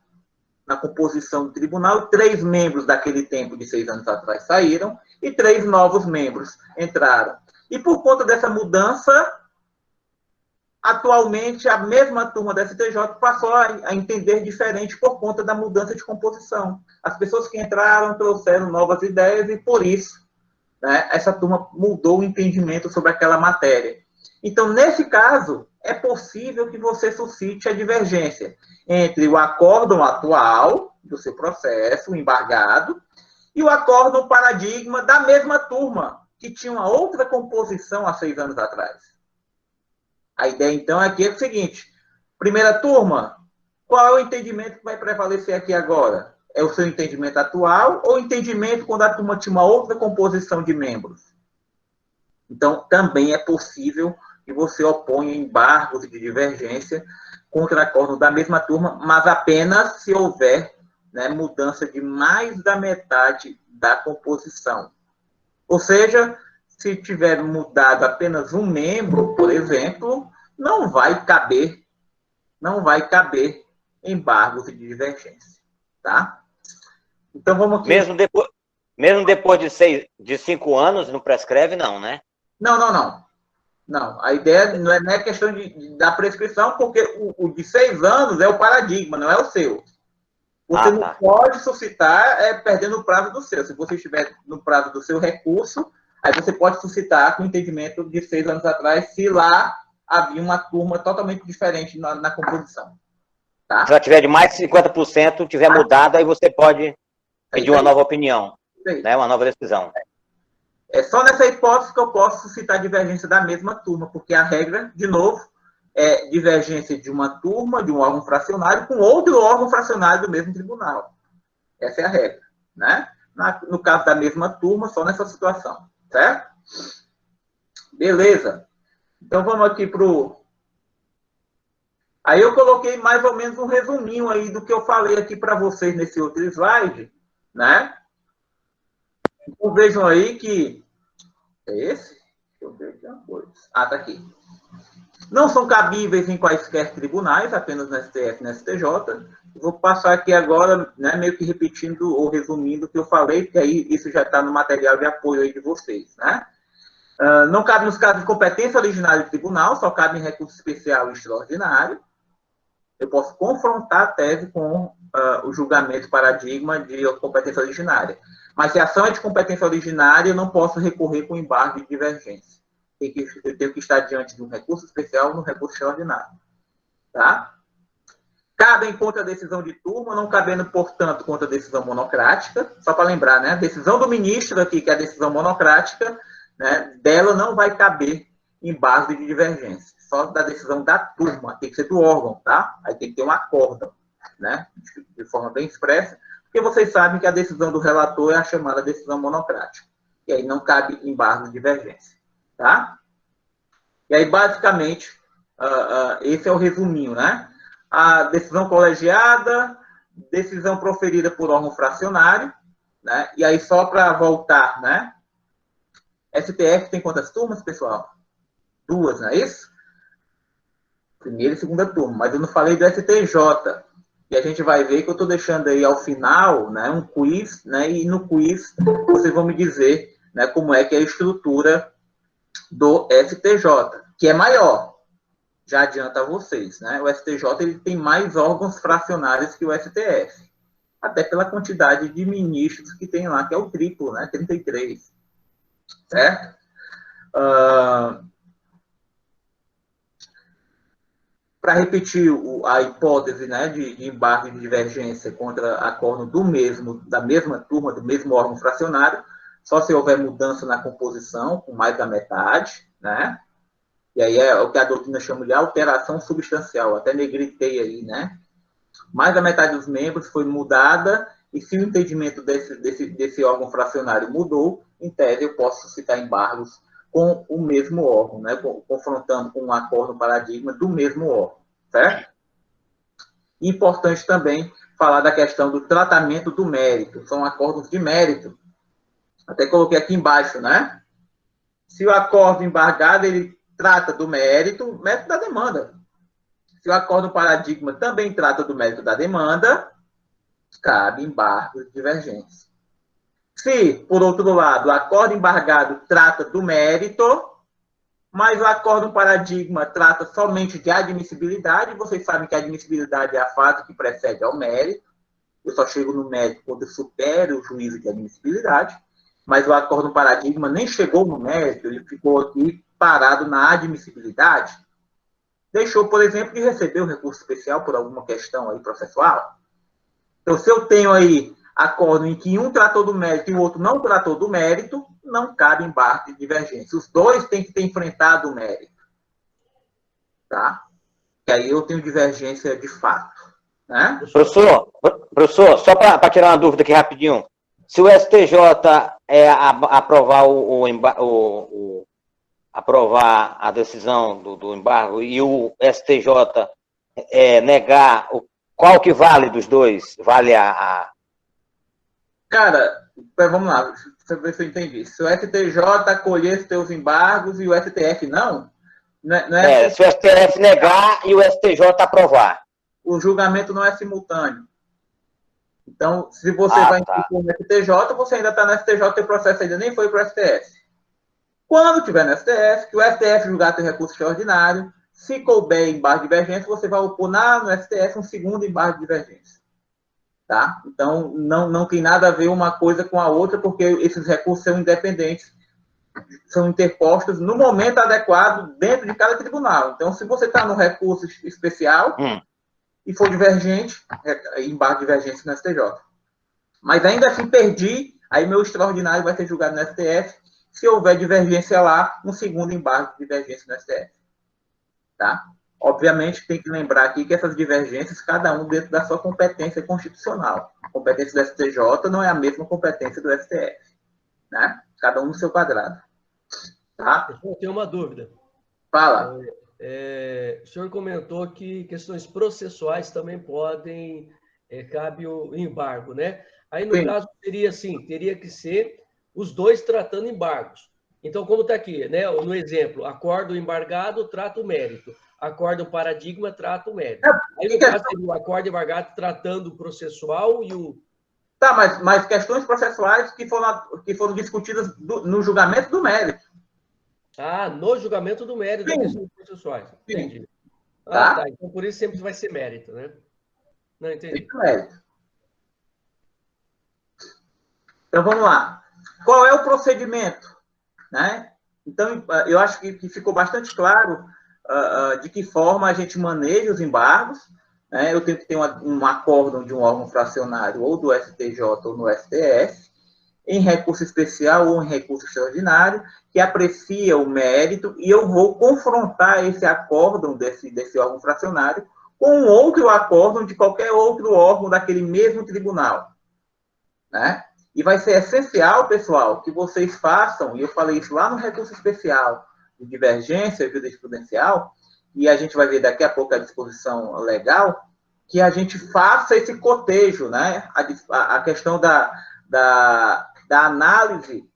na composição do tribunal, 3 membros daquele tempo de 6 anos atrás saíram e 3 novos membros entraram. E por conta dessa mudança, atualmente, a mesma turma da STJ passou a entender diferente por conta da mudança de composição. As pessoas que entraram trouxeram novas ideias e, por isso, né, essa turma mudou o entendimento sobre aquela matéria. Então, nesse caso, é possível que você suscite a divergência entre o acórdão atual do seu processo, o embargado, e o acórdão paradigma da mesma turma, que tinha uma outra composição há 6 anos atrás. A ideia, então, aqui é o seguinte: primeira turma, qual é o entendimento que vai prevalecer aqui agora? É o seu entendimento atual ou o entendimento quando a turma tinha uma outra composição de membros? Então, também é possível que você oponha embargos de divergência contra acórdão da mesma turma, mas apenas se houver, né, mudança de mais da metade da composição. Ou seja, se tiver mudado apenas um membro, por exemplo, não vai caber embargos de divergência, tá? Então vamos aqui. Mesmo depois de 5 anos, não prescreve, não, né? Não. A ideia não é questão da prescrição, porque o de 6 anos é o paradigma, não é o seu. Você não pode suscitar perdendo o prazo do seu. Se você estiver no prazo do seu recurso, aí você pode suscitar com o entendimento de 6 anos atrás, se lá havia uma turma totalmente diferente na composição. Tá? Se ela tiver de mais de 50%, tiver mudado, aí você pode pedir uma nova opinião, né? Uma nova decisão. É só nessa hipótese que eu posso suscitar divergência da mesma turma, porque a regra, de novo, é divergência de uma turma, de um órgão fracionário, com outro órgão fracionário do mesmo tribunal. Essa é a regra, né? No caso da mesma turma, só nessa situação, certo? Beleza. Então, vamos aqui para o... Aí eu coloquei mais ou menos um resuminho aí do que eu falei aqui para vocês nesse outro slide, né? Então, vejam aí que... É esse? Deixa eu ver aqui uma coisa. Ah, tá aqui. Não são cabíveis em quaisquer tribunais, apenas no STF e no STJ. vou passar aqui agora, né, meio que repetindo ou resumindo o que eu falei, porque aí isso já está no material de apoio aí de vocês, né? Não cabe nos casos de competência originária do tribunal, só cabe em recurso especial e extraordinário. Eu posso confrontar a tese com o julgamento paradigma de competência originária. Mas se a ação é de competência originária, eu não posso recorrer com embargo de divergência. Eu tenho que estar diante de um recurso especial ou no recurso extraordinário. Tá? Cabem contra a decisão de turma, não cabendo, portanto, contra a decisão monocrática. Só para lembrar, né? A decisão do ministro aqui, que é a decisão monocrática, né, dela não vai caber embargo de divergência. Só da decisão da turma, tem que ser do órgão, tá? Aí tem que ter um acórdão, né? De forma bem expressa, porque vocês sabem que a decisão do relator é a chamada decisão monocrática. E aí não cabe embargo de divergência, tá? E aí, basicamente, esse é o resuminho, né? A decisão colegiada, decisão proferida por órgão fracionário, né? E aí, só para voltar, né? STF tem quantas turmas, pessoal? 2, não é isso? Primeira e segunda turma, mas eu não falei do STJ. E a gente vai ver que eu estou deixando aí ao final, né, um quiz, né, e no quiz vocês vão me dizer, né, como é que é a estrutura do STJ, que é maior. Já adianto a vocês, né? O STJ ele tem mais órgãos fracionários que o STF, até pela quantidade de ministros que tem lá, que é o triplo, né, 33. Certo? Para repetir a hipótese, né, de embargo de divergência contra acordo da mesma turma, do mesmo órgão fracionário, só se houver mudança na composição, com mais da metade, né? E aí é o que a doutrina chama de alteração substancial, até negritei aí, né? Mais da metade dos membros foi mudada, e se o entendimento desse órgão fracionário mudou, em tese eu posso suscitar embargos com o mesmo órgão, né? Confrontando com um acordo paradigma do mesmo órgão, certo? Importante também falar da questão do tratamento do mérito, são acordos de mérito. Até coloquei aqui embaixo, né? Se o acordo embargado, ele trata do mérito da demanda. Se o acordo paradigma também trata do mérito da demanda, cabe embargo de divergência. Se, por outro lado, o acordo embargado trata do mérito, mas o acordo paradigma trata somente de admissibilidade, vocês sabem que a admissibilidade é a fase que precede ao mérito, eu só chego no mérito quando eu supero o juízo de admissibilidade, mas o acordo paradigma nem chegou no mérito, ele ficou aqui parado na admissibilidade, deixou, por exemplo, de receber o recurso especial por alguma questão aí processual. Então, se eu tenho aí acordo em que um tratou do mérito e o outro não tratou do mérito, não cabe embargo de divergência. Os dois têm que ter enfrentado o mérito. Tá? E aí eu tenho divergência de fato. Né? Professor, só para tirar uma dúvida aqui rapidinho. Se o STJ aprovar aprovar a decisão do embargo e o STJ negar, qual que vale dos dois? Vale Cara, vamos lá, deixa eu ver se eu entendi. Se o STJ acolher os teus embargos e o STF não? Se o STF negar e o STJ aprovar. O julgamento não é simultâneo. Então, se você vai impor no STJ, você ainda está no STJ, o processo ainda nem foi para o STF. Quando tiver no STF, que o STF julgar teu recurso extraordinário, se couber embargo de divergência, você vai opor no STF um segundo embargo de divergência. Tá? Então, não tem nada a ver uma coisa com a outra, porque esses recursos são independentes, são interpostos no momento adequado dentro de cada tribunal. Então, se você está no recurso especial e for divergente, embargo de divergência no STJ. Mas ainda assim perdi, aí meu extraordinário vai ser julgado no STF. Se houver divergência lá, um segundo embargo de divergência no STF. Tá? Obviamente, tem que lembrar aqui que essas divergências, cada um dentro da sua competência constitucional. A competência do STJ não é a mesma competência do STF. Né? Cada um no seu quadrado. Tá? Eu tenho uma dúvida. Fala. O senhor comentou que questões processuais também podem, cabe o embargo, né? Aí, no caso, seria assim, teria que ser os dois tratando embargos. Então, como está aqui, né? No exemplo, acordo embargado trata o mérito. acórdão paradigma trata o mérito. Aí, no caso, seria o acórdão embargado tratando o processual e o... Tá, mas questões processuais que foram discutidas no julgamento do mérito. Ah, no julgamento do mérito das questões processuais. Entendi. Tá? Então, por isso sempre vai ser mérito, né? Não, entendi. Mérito. Então, vamos lá. Qual é o procedimento? Né? Então, eu acho que ficou bastante claro de que forma a gente maneja os embargos. Né? Eu tenho que ter um acórdão de um órgão fracionário, ou do STJ ou no STF, em recurso especial ou em recurso extraordinário, que aprecia o mérito, e eu vou confrontar esse acórdão desse órgão fracionário com outro acórdão de qualquer outro órgão daquele mesmo tribunal. Né? E vai ser essencial, pessoal, que vocês façam, e eu falei isso lá no recurso especial de divergência jurisprudencial, e a gente vai ver daqui a pouco a disposição legal, que a gente faça esse cotejo, né? A questão da análise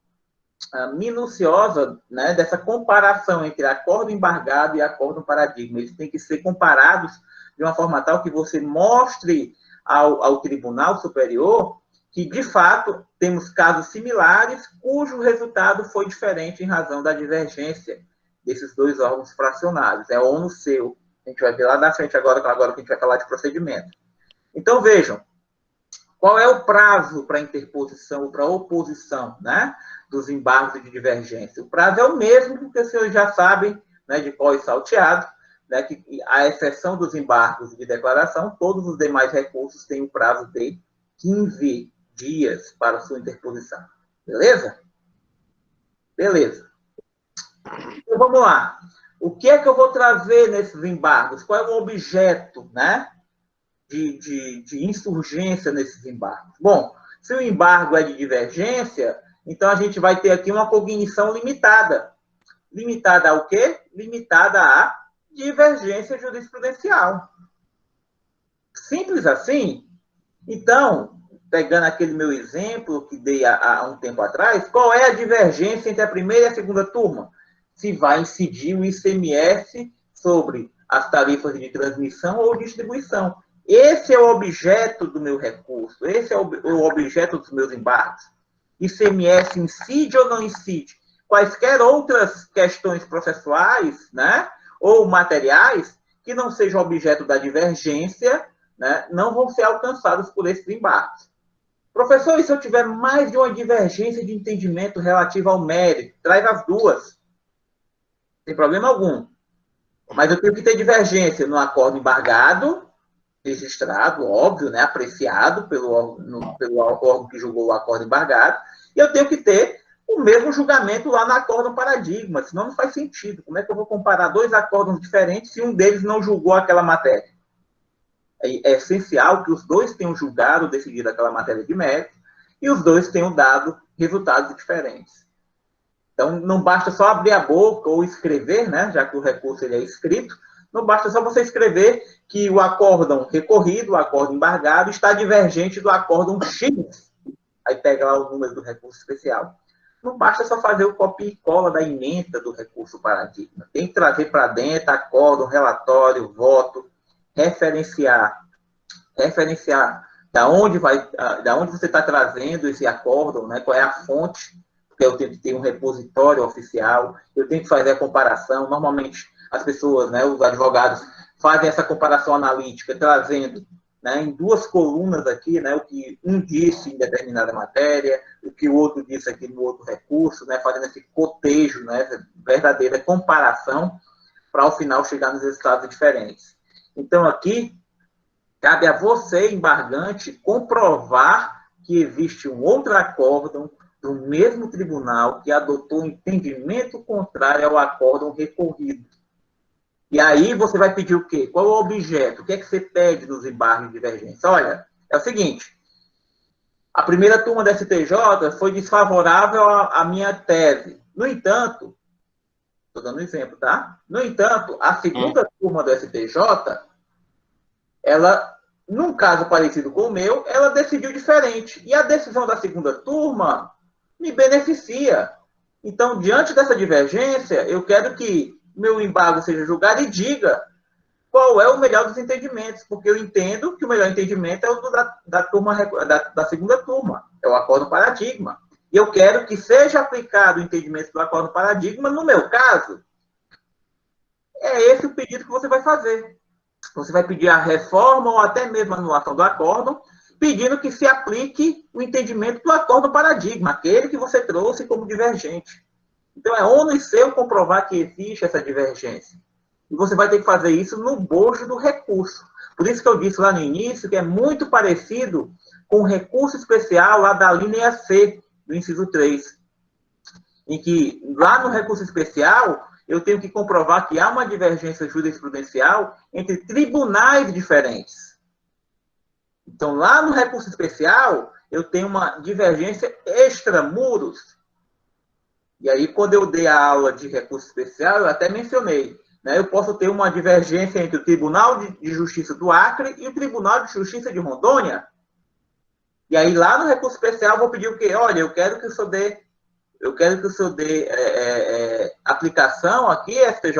minuciosa, né? Dessa comparação entre acórdão embargado e acórdão paradigma. Eles têm que ser comparados de uma forma tal que você mostre ao Tribunal Superior que, de fato, temos casos similares cujo resultado foi diferente em razão da divergência desses dois órgãos fracionários. É ônus seu. A gente vai ver lá na frente agora que a gente vai falar de procedimento. Então, vejam, qual é o prazo para interposição ou para oposição, né, dos embargos de divergência? O prazo é o mesmo, porque os senhores já sabem, né, de qual é salteado, né, que a exceção dos embargos de declaração, todos os demais recursos têm um prazo de 15 dias para sua interposição. Beleza? Beleza. Então, vamos lá. O que é que eu vou trazer nesses embargos? Qual é o objeto, né, de insurgência nesses embargos? Bom, se o embargo é de divergência, então a gente vai ter aqui uma cognição limitada. Limitada ao quê? Limitada à divergência jurisprudencial. Simples assim? Então, pegando aquele meu exemplo que dei há um tempo atrás, qual é a divergência entre a primeira e a segunda turma? Se vai incidir o ICMS sobre as tarifas de transmissão ou distribuição. Esse é o objeto do meu recurso, esse é o objeto dos meus embargos. ICMS incide ou não incide? Quaisquer outras questões processuais, né, ou materiais, que não sejam objeto da divergência, né, não vão ser alcançados por esses embargos. Professor, e se eu tiver mais de uma divergência de entendimento relativa ao mérito? Traz as duas. Sem problema algum. Mas eu tenho que ter divergência no acordo embargado, registrado, óbvio, né, apreciado pelo órgão que julgou o acordo embargado, e eu tenho que ter o mesmo julgamento lá no acórdão paradigma, senão não faz sentido. Como é que eu vou comparar dois acórdãos diferentes se um deles não julgou aquela matéria? É essencial que os dois tenham julgado, decidido aquela matéria de mérito, e os dois tenham dado resultados diferentes. Então, não basta só abrir a boca ou escrever, né, já que o recurso ele é escrito, não basta só você escrever que o acórdão recorrido, o acórdão embargado, está divergente do acórdão X. Aí pega lá o número do recurso especial. Não basta só fazer o copia e cola da ementa do recurso paradigma. Tem que trazer para dentro acórdão, relatório, voto, referenciar da onde você está trazendo esse acórdão, né, qual é a fonte, porque eu tenho que ter um repositório oficial, eu tenho que fazer a comparação. Normalmente, as pessoas, né, os advogados, fazem essa comparação analítica, trazendo, né, em duas colunas aqui, né, o que um disse em determinada matéria, o que o outro disse aqui no outro recurso, né, fazendo esse cotejo, né, essa verdadeira comparação, para ao final chegar nos resultados diferentes. Então, aqui, cabe a você, embargante, comprovar que existe um outro acórdão do mesmo tribunal que adotou um entendimento contrário ao acórdão recorrido. E aí você vai pedir o quê? Qual é o objeto? O que é que você pede nos embargos de divergência? Olha, é o seguinte, a primeira turma da STJ foi desfavorável à minha tese. No entanto, estou dando um exemplo, tá? No entanto, a segunda turma do STJ, ela, num caso parecido com o meu, ela decidiu diferente. E a decisão da segunda turma me beneficia. Então, diante dessa divergência, eu quero que meu embargo seja julgado e diga qual é o melhor dos entendimentos, porque eu entendo que o melhor entendimento é o da segunda turma, é o acórdão paradigma. E eu quero que seja aplicado o entendimento do acórdão paradigma, no meu caso, é esse o pedido que você vai fazer. Você vai pedir a reforma ou até mesmo a anulação do acórdão, pedindo que se aplique o entendimento do acórdão paradigma, aquele que você trouxe como divergente. Então, é ônus seu comprovar que existe essa divergência. E você vai ter que fazer isso no bojo do recurso. Por isso que eu disse lá no início que é muito parecido com o recurso especial lá da linha C, do inciso 3. Em que, lá no recurso especial, eu tenho que comprovar que há uma divergência jurisprudencial entre tribunais diferentes. Então, lá no recurso especial, eu tenho uma divergência extramuros. E aí, quando eu dei a aula de recurso especial, eu até mencionei, né, eu posso ter uma divergência entre o Tribunal de Justiça do Acre e o Tribunal de Justiça de Rondônia. E aí, lá no recurso especial, eu vou pedir o quê? Olha, eu quero que o senhor dê aplicação aqui, STJ,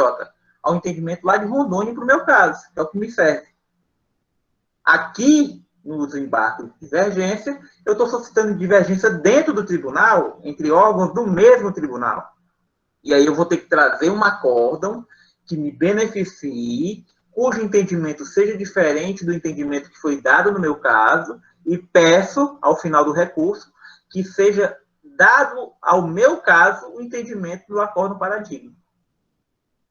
ao entendimento lá de Rondônia para o meu caso, que é o que me serve. Aqui, nos embargos de divergência, eu estou solicitando divergência dentro do tribunal, entre órgãos do mesmo tribunal. E aí eu vou ter que trazer um acórdão que me beneficie, cujo entendimento seja diferente do entendimento que foi dado no meu caso, e peço, ao final do recurso, que seja dado ao meu caso o entendimento do acórdão paradigma.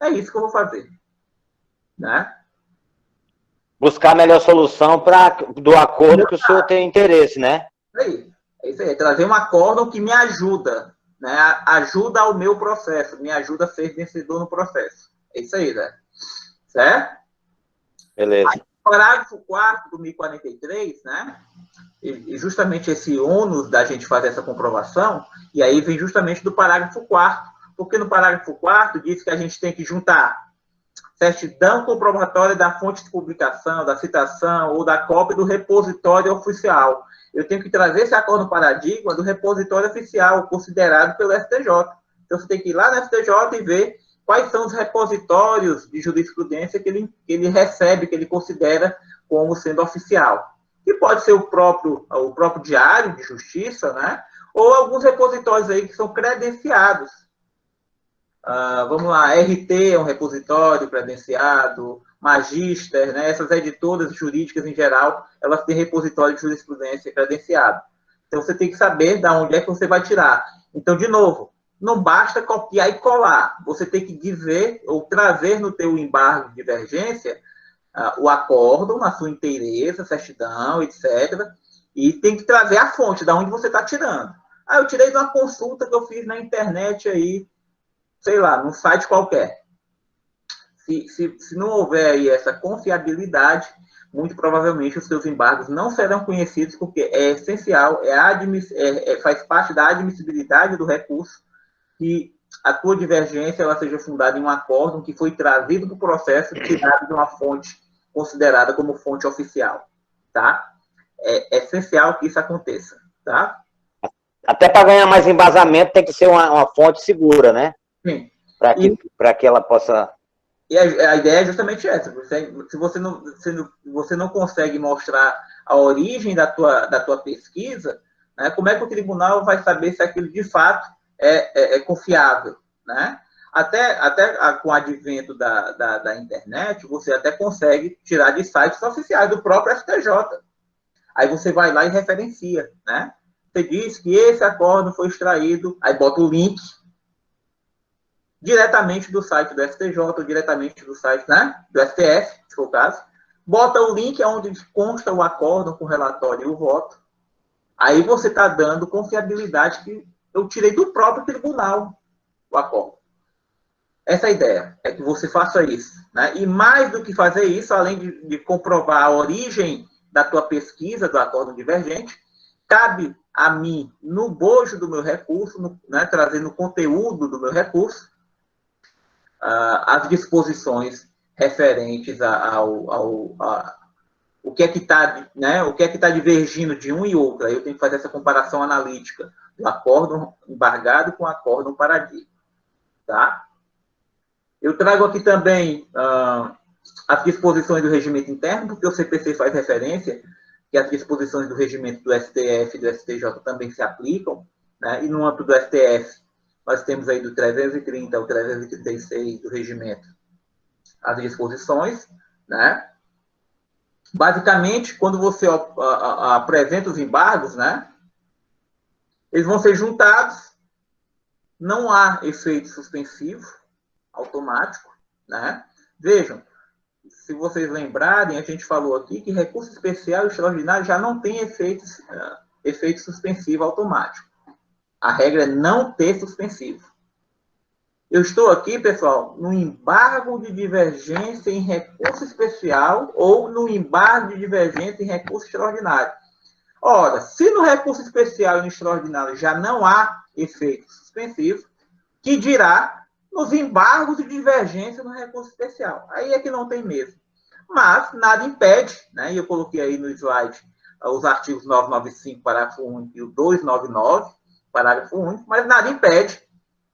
É isso que eu vou fazer. Né? Buscar a melhor solução do acordo que o senhor tem interesse, né? É isso aí. Trazer um acórdão que me ajuda, né? Ajuda ao meu processo, me ajuda a ser vencedor no processo. É isso aí, né? Certo? Beleza. Aí, parágrafo 4º do 1043, né? E justamente esse ônus da gente fazer essa comprovação, e aí vem justamente do parágrafo 4º, porque no parágrafo 4º diz que a gente tem que juntar certidão comprobatória da fonte de publicação, da citação ou da cópia do repositório oficial. Eu tenho que trazer esse acórdão paradigma do repositório oficial, considerado pelo STJ. Então, você tem que ir lá no STJ e ver quais são os repositórios de jurisprudência que ele recebe, que ele considera como sendo oficial. Que pode ser o próprio diário de justiça, né? Ou alguns repositórios aí que são credenciados. Vamos lá, RT é um repositório credenciado, Magister, né? Essas editoras jurídicas em geral, elas têm repositório de jurisprudência credenciado. Então, você tem que saber de onde é que você vai tirar. Então, de novo, não basta copiar e colar. Você tem que dizer ou trazer no teu embargo de divergência o acórdão na sua inteireza, certidão, etc. E tem que trazer a fonte, de onde você está tirando. Eu tirei de uma consulta que eu fiz na internet aí, sei lá, num site qualquer. Se não houver aí essa confiabilidade, muito provavelmente os seus embargos não serão conhecidos, porque é essencial, faz parte da admissibilidade do recurso, que a tua divergência ela seja fundada em um acórdão que foi trazido para o processo, tirado de uma fonte considerada como fonte oficial, tá? É essencial que isso aconteça, tá? Até para ganhar mais embasamento tem que ser uma fonte segura, né? Sim. Para que ela possa... E a ideia é justamente essa. Se você não consegue mostrar a origem da tua pesquisa, né, como é que o tribunal vai saber se aquilo de fato é confiável, né? Até com o advento da internet, você até consegue tirar de sites oficiais do próprio STJ. Aí você vai lá e referencia, né? Você diz que esse acórdão foi extraído, aí bota o link diretamente do site do STJ, ou diretamente do site, né, do STF, se for o caso. Bota o link onde consta o acórdão com o relatório e o voto. Aí você está dando confiabilidade que eu tirei do próprio tribunal o acórdão. Essa é a ideia, é que você faça isso, né? E mais do que fazer isso, além de comprovar a origem da tua pesquisa do acórdão divergente, cabe a mim, no bojo do meu recurso, né, trazendo o conteúdo do meu recurso, as disposições referentes o que é que está, né, o que é que está divergindo de um e outro. Aí eu tenho que fazer essa comparação analítica do acórdão embargado com o acórdão paradigma, tá? Eu trago aqui também as disposições do regimento interno, porque o CPC faz referência que as disposições do regimento do STF e do STJ também se aplicam, né? E no âmbito do STF, nós temos aí do 330 ao 336 do regimento as disposições, né? Basicamente, quando você apresenta os embargos, né? Eles vão ser juntados, não há efeito suspensivo automático, né? Vejam, se vocês lembrarem, a gente falou aqui que recurso especial e extraordinário já não tem efeito suspensivo automático. A regra é não ter suspensivo. Eu estou aqui, pessoal, no embargo de divergência em recurso especial ou no embargo de divergência em recurso extraordinário. Ora, se no recurso especial e no extraordinário já não há efeito suspensivo, que dirá nos embargos de divergência no recurso especial. Aí é que não tem mesmo. Mas nada impede, né? E eu coloquei aí no slide os artigos 995, parágrafo único, e o 299, parágrafo único, mas nada impede,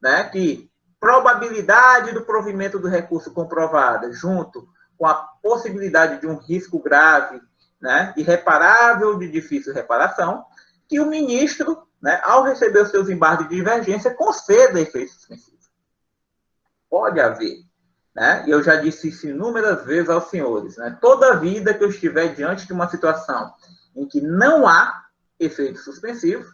né, que probabilidade do provimento do recurso comprovada, junto com a possibilidade de um risco grave, né, irreparável, de difícil reparação, que o ministro, né, ao receber os seus embargos de divergência, conceda efeito suspensivo. Pode haver, né? E eu já disse isso inúmeras vezes aos senhores, né? Toda vida que eu estiver diante de uma situação em que não há efeito suspensivo,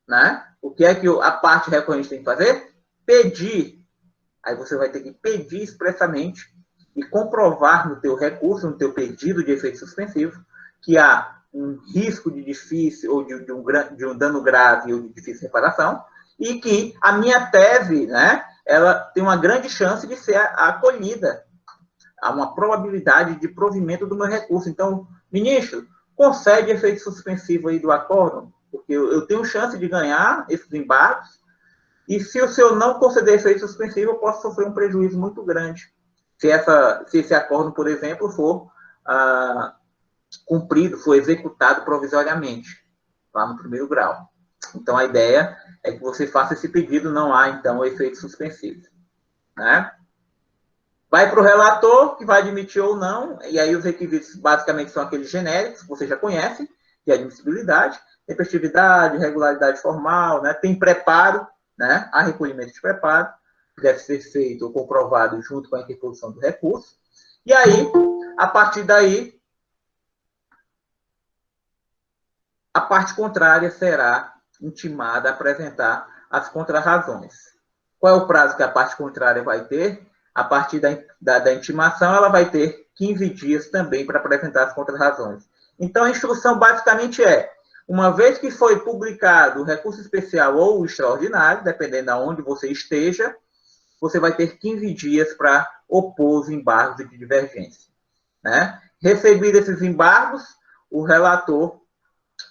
né? O que é que a parte recorrente tem que fazer? Pedir. Aí você vai ter que pedir expressamente e comprovar no teu recurso, no teu pedido de efeito suspensivo, que há um risco de difícil ou de um dano grave ou de difícil reparação, e que a minha tese, né, ela tem uma grande chance de ser acolhida. Há uma probabilidade de provimento do meu recurso. Então, ministro, concede efeito suspensivo aí do acórdão, porque eu tenho chance de ganhar esses embargos, e se o senhor não conceder efeito suspensivo, eu posso sofrer um prejuízo muito grande. Se esse acórdão, por exemplo, for cumprido, for executado provisoriamente, lá no primeiro grau. Então, a ideia é que você faça esse pedido, não há, então, efeito suspensivo, né? Vai para o relator, que vai admitir ou não, e aí os requisitos basicamente são aqueles genéricos, que você já conhece, de admissibilidade, tempestividade, regularidade formal, né? Tem preparo, né? Há recolhimento de preparo, que deve ser feito ou comprovado junto com a interposição do recurso. E aí, a partir daí, a parte contrária será intimada a apresentar as contrarrazões. Qual é o prazo que a parte contrária vai ter? A partir da intimação, ela vai ter 15 dias também para apresentar as contrarrazões. Então, a instrução basicamente é, uma vez que foi publicado o recurso especial ou o extraordinário, dependendo de onde você esteja, você vai ter 15 dias para opor os embargos de divergência, né? Recebidos esses embargos, o relator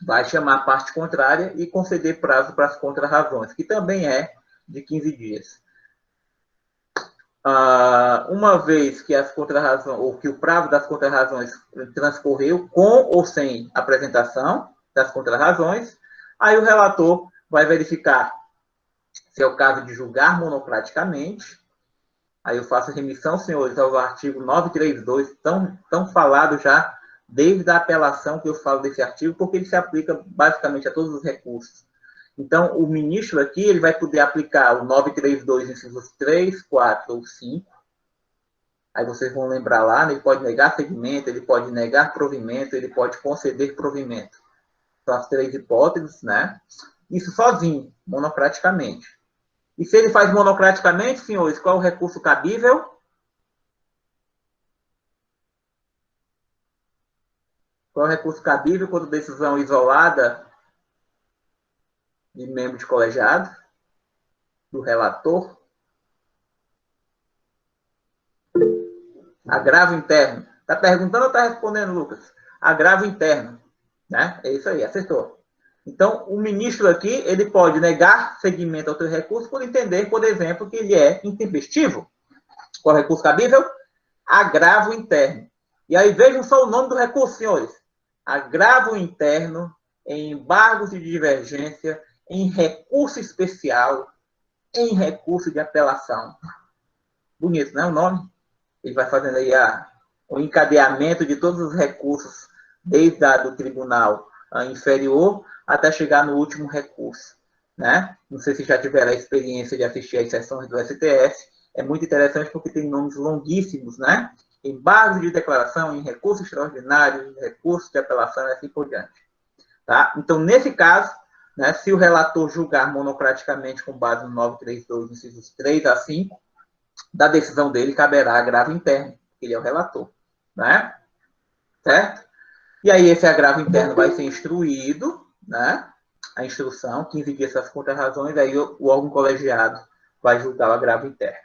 vai chamar a parte contrária e conceder prazo para as contrarrazões, que também é de 15 dias. Uma vez que as contrarrazões, ou que o prazo das contrarrazões transcorreu com ou sem apresentação das contrarrazões, aí o relator vai verificar se é o caso de julgar monocraticamente. Aí eu faço remissão, senhores, ao artigo 932, tão falado já desde a apelação que eu falo desse artigo, porque ele se aplica basicamente a todos os recursos. Então, o ministro aqui, ele vai poder aplicar o 932, incisos 3, 4 ou 5. Aí vocês vão lembrar lá, né? Ele pode negar segmento, ele pode negar provimento, ele pode conceder provimento. São as 3 hipóteses, né? Isso sozinho, monocraticamente. E se ele faz monocraticamente, senhores, qual é o recurso cabível? Qual é o recurso cabível quando decisão isolada de membro de colegiado, do relator? Agravo interno. Está perguntando ou está respondendo, Lucas? Agravo interno. Né? É isso aí, acertou. Então, o ministro aqui, ele pode negar seguimento ao seu recurso por entender, por exemplo, que ele é intempestivo. Qual é o recurso cabível? Agravo interno. E aí, vejam só o nome do recurso, senhores. Agravo interno em embargos de divergência, em recurso especial, em recurso de apelação. Bonito, né? O nome. Ele vai fazendo aí o encadeamento de todos os recursos, desde o tribunal inferior até chegar no último recurso, né? Não sei se já tiveram a experiência de assistir às sessões do STF, é muito interessante porque tem nomes longuíssimos, né? Embargo de declaração, em recurso extraordinário, em recurso de apelação e assim por diante. Tá? Então, nesse caso, né, se o relator julgar monocraticamente com base no 932, incisos 3 a 5, da decisão dele caberá agravo interno, ele é o relator. Né? Certo? E aí esse agravo interno vai ser instruído, né? A instrução, 15 dias das contrarrazões, aí o órgão colegiado vai julgar o agravo interno.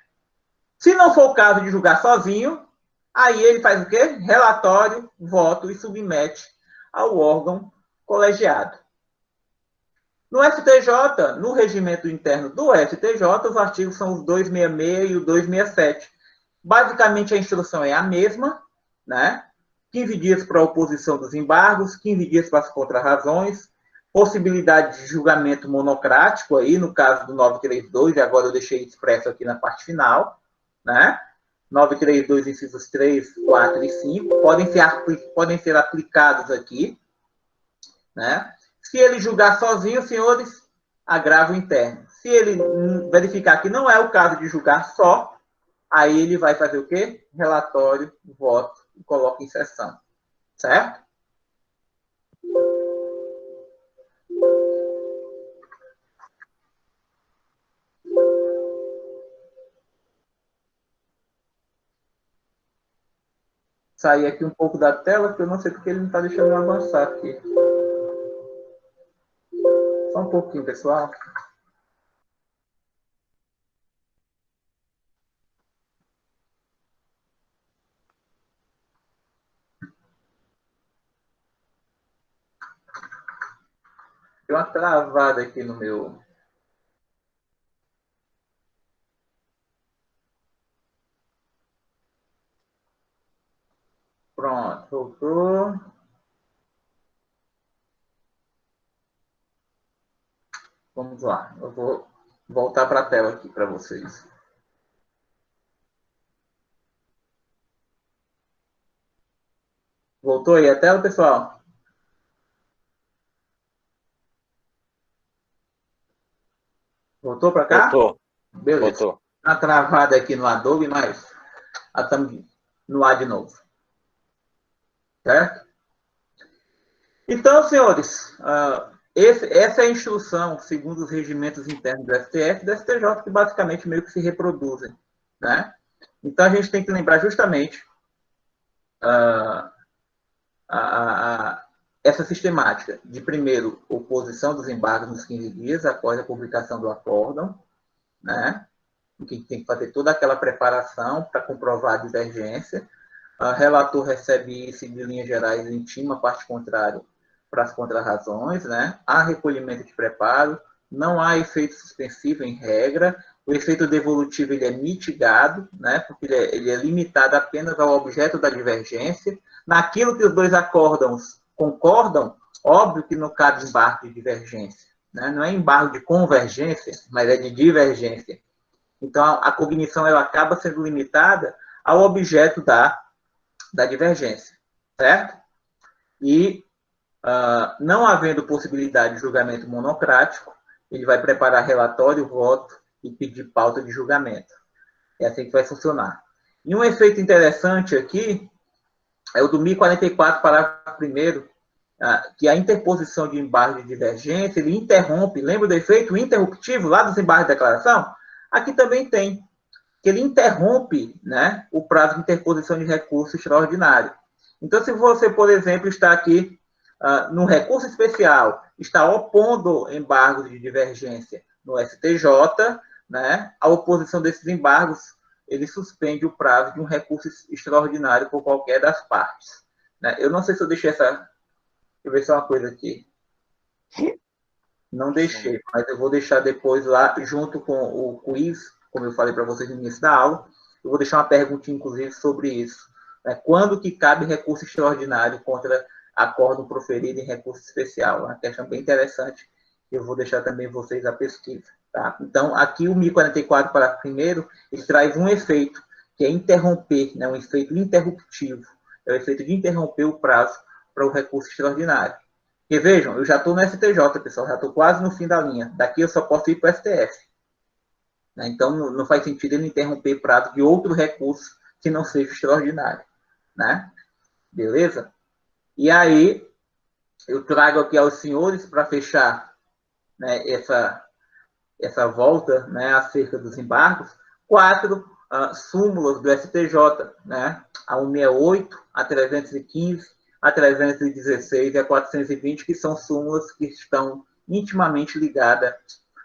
Se não for o caso de julgar sozinho, aí ele faz o quê? Relatório, voto e submete ao órgão colegiado. No STJ, no regimento interno do STJ, os artigos são os 266 e o 267. Basicamente, a instrução é a mesma, né? 15 dias para a oposição dos embargos, 15 dias para as contrarrazões, possibilidade de julgamento monocrático, aí no caso do 932, e agora eu deixei expresso aqui na parte final, né? 932, incisos 3, 4 e 5, podem ser aplicados aqui, né? Se ele julgar sozinho, senhores, agravo interno. Se ele verificar que não é o caso de julgar só, aí ele vai fazer o quê? Relatório, voto e coloca em sessão. Certo? Sair aqui um pouco da tela, porque eu não sei porque ele não está deixando eu avançar aqui. Só um pouquinho, pessoal. Deu uma travada aqui no meu... Pronto, voltou. Vamos lá, eu vou voltar para a tela aqui para vocês. Voltou aí a tela, pessoal? Voltou para cá? Voltou. Beleza. Voltou. Está travada aqui no Adobe, mas estamos no ar de novo. Certo? Então, senhores, essa é a instrução, segundo os regimentos internos do STF e do STJ, que basicamente meio que se reproduzem. Né? Então, a gente tem que lembrar justamente essa sistemática de, primeiro, oposição dos embargos nos 15 dias após a publicação do acórdão, né? Que tem que fazer toda aquela preparação para comprovar a divergência. O relator recebe isso de linhas gerais e intima a parte contrária para as contrarrazões, né? Há recolhimento de preparo, não há efeito suspensivo em regra, o efeito devolutivo ele é mitigado, né? Porque ele é limitado apenas ao objeto da divergência. Naquilo que os dois acórdãos concordam, óbvio que não cabe embargo de divergência, né? Não é embargo de convergência, mas é de divergência. Então, a cognição ela acaba sendo limitada ao objeto da divergência, certo? E, não havendo possibilidade de julgamento monocrático, ele vai preparar relatório, voto e pedir pauta de julgamento. É assim que vai funcionar. E um efeito interessante aqui é o do 1044, parágrafo 1º, que a interposição de embargo de divergência, ele interrompe, lembra do efeito interruptivo lá dos embargos de declaração? Aqui também tem, que ele interrompe, né, o prazo de interposição de recurso extraordinário. Então, se você, por exemplo, está aqui no recurso especial, está opondo embargos de divergência no STJ, né, a oposição desses embargos, ele suspende o prazo de um recurso extraordinário por qualquer das partes. Né? Eu não sei se eu deixei essa... Deixa eu ver só uma coisa aqui. Não deixei, mas eu vou deixar depois lá, junto com o quiz, como eu falei para vocês no início da aula, eu vou deixar uma perguntinha, inclusive, sobre isso. Né? Quando que cabe recurso extraordinário contra acórdão proferido em recurso especial? Uma questão bem interessante, eu vou deixar também vocês a pesquisa. Tá? Então, aqui o 1044, parágrafo 1º, ele traz um efeito, que é interromper, né, um efeito interruptivo, é o efeito de interromper o prazo para o recurso extraordinário. Porque vejam, eu já estou no STJ, pessoal, já estou quase no fim da linha. Daqui eu só posso ir para o STF. Né? Então, não faz sentido ele interromper o prazo de outro recurso que não seja extraordinário. Né? Beleza? E aí, eu trago aqui aos senhores, para fechar, né, essa volta, né, acerca dos embargos, 4 súmulas do STJ, né, a 168, a 315, a 316 e a 420, que são súmulas que estão intimamente ligadas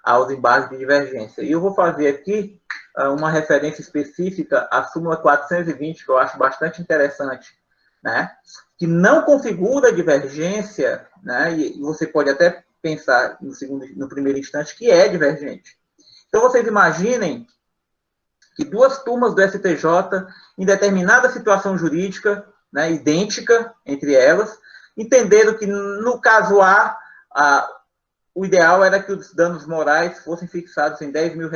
aos embargos de divergência. E eu vou fazer aqui uma referência específica à súmula 420, que eu acho bastante interessante, né, que não configura divergência, né, e você pode até pensar no primeiro instante que é divergente. Então, vocês imaginem que 2 turmas do STJ, em determinada situação jurídica, né, idêntica entre elas, entenderam que, no caso A, o ideal era que os danos morais fossem fixados em R$10 mil.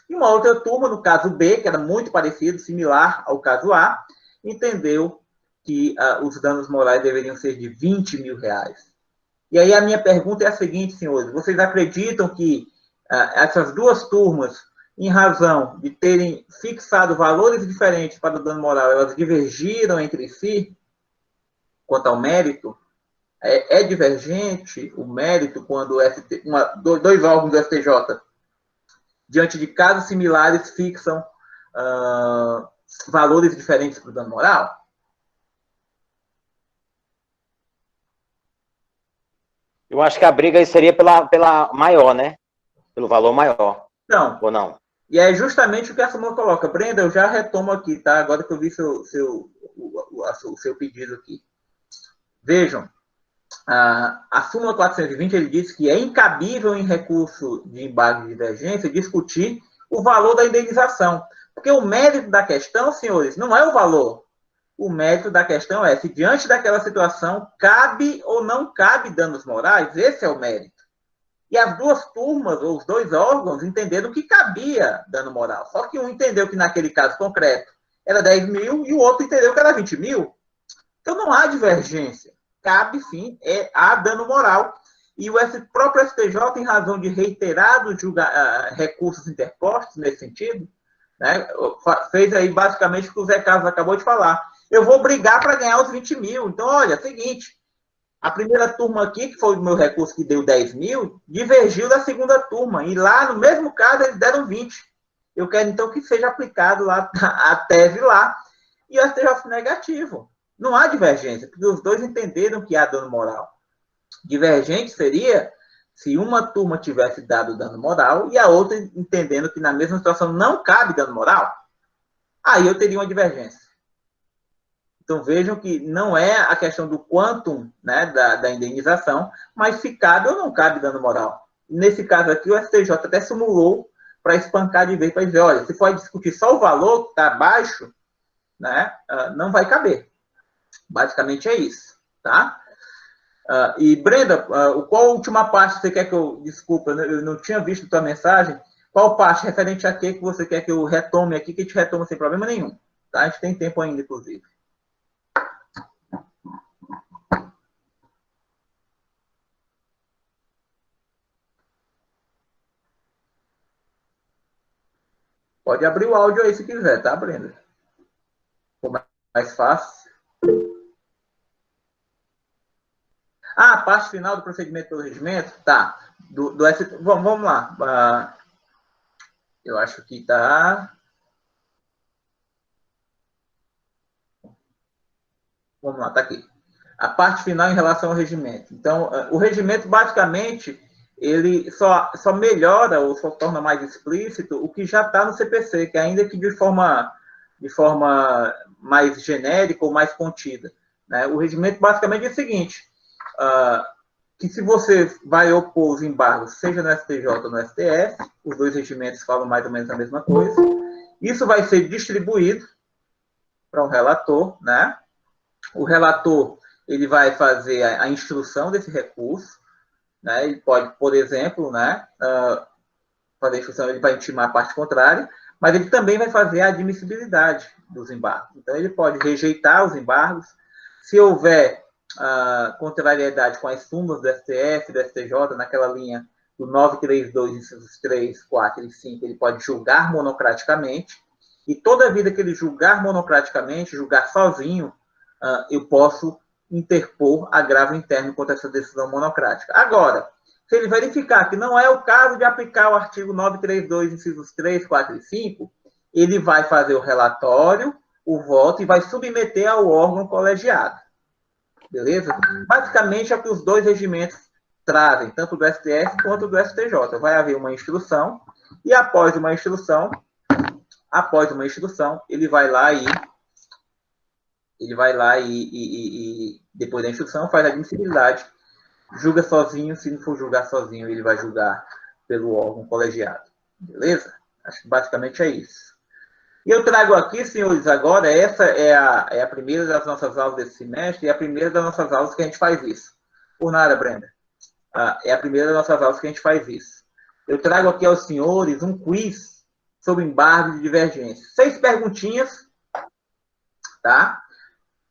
E uma outra turma, no caso B, que era muito parecido, similar ao caso A, entendeu que os danos morais deveriam ser de R$20 mil. E aí a minha pergunta é a seguinte, senhores: vocês acreditam que essas 2 turmas, em razão de terem fixado valores diferentes para o dano moral, elas divergiram entre si quanto ao mérito? É divergente o mérito quando 2 órgãos do STJ, diante de casos similares, fixam valores diferentes para o dano moral? Eu acho que a briga aí seria pela maior, né? Pelo valor maior. Não. Ou não? E é justamente o que a súmula coloca. Brenda, eu já retomo aqui, tá? Agora que eu vi o seu pedido aqui. Vejam, a súmula 420, ele diz que é incabível em recurso de embargo de divergência discutir o valor da indenização. Porque o mérito da questão, senhores, não é o valor. O mérito da questão é se, diante daquela situação, cabe ou não cabe danos morais. Esse é o mérito. E as 2 turmas, ou os 2 órgãos, entenderam que cabia dano moral. Só que um entendeu que, naquele caso concreto, era 10 mil e o outro entendeu que era 20 mil. Então, não há divergência. Cabe, sim, há dano moral. E o próprio STJ, em razão de reiterados recursos interpostos nesse sentido, né, fez aí basicamente o que o Zé Carlos acabou de falar. Eu vou brigar para ganhar os 20 mil. Então, olha, é o seguinte: a primeira turma aqui, que foi o meu recurso que deu 10 mil, divergiu da segunda turma. E lá, no mesmo caso, eles deram 20. Eu quero, então, que seja aplicado lá a tese lá. E o STJ negativo. Não há divergência, porque os 2 entenderam que há dano moral. Divergente seria se uma turma tivesse dado dano moral e a outra entendendo que, na mesma situação, não cabe dano moral. Aí eu teria uma divergência. Então, vejam que não é a questão do quantum, né, da indenização, mas se cabe ou não cabe dano moral. Nesse caso aqui, o STJ até simulou para espancar de vez, para dizer, olha, se for discutir só o valor que está abaixo, né, não vai caber. Basicamente é isso, tá? E, Brenda, qual a última parte você quer que eu... Desculpa, eu não tinha visto a tua mensagem. Qual parte referente a que você quer que eu retome aqui, que te retome sem problema nenhum? Tá? A gente tem tempo ainda, inclusive. Pode abrir o áudio aí se quiser, tá, Brenda? Ficou mais fácil. A parte final do procedimento pelo regimento? Tá. Vamos lá. Eu acho que tá... Vamos lá, tá aqui. A parte final em relação ao regimento. Então, o regimento, basicamente, ele só melhora ou só torna mais explícito o que já está no CPC, que ainda que de forma mais genérica ou mais contida. Né? O regimento basicamente é o seguinte, que se você vai opor os embargos, seja no STJ ou no STF, os 2 regimentos falam mais ou menos a mesma coisa, isso vai ser distribuído para um relator, né? O relator, ele vai fazer a instrução desse recurso, né? Ele pode, por exemplo, né, fazer a instrução, ele vai intimar a parte contrária, mas ele também vai fazer a admissibilidade dos embargos. Então, ele pode rejeitar os embargos. Se houver contrariedade com as súmulas do STF, do STJ, naquela linha do 932, incisos 3, 4 e 5, ele pode julgar monocraticamente. E toda vida que ele julgar monocraticamente, julgar sozinho, eu posso interpor agravo interno contra essa decisão monocrática. Agora, se ele verificar que não é o caso de aplicar o artigo 932, incisos 3, 4 e 5, ele vai fazer o relatório, o voto e vai submeter ao órgão colegiado. Beleza? Basicamente é o que os dois regimentos trazem, tanto do STF quanto do STJ. Vai haver uma instrução e após uma instrução, ele vai lá e depois da instrução faz a admissibilidade, julga sozinho. Se não for julgar sozinho, ele vai julgar pelo órgão colegiado. Beleza? Acho que basicamente é isso. E eu trago aqui, senhores, agora, essa é a primeira das nossas aulas desse semestre, e a primeira das nossas aulas que a gente faz isso. Por nada, Brenda. É a primeira das nossas aulas que a gente faz isso. Eu trago aqui aos senhores um quiz sobre embargo de divergência. 6 perguntinhas, tá?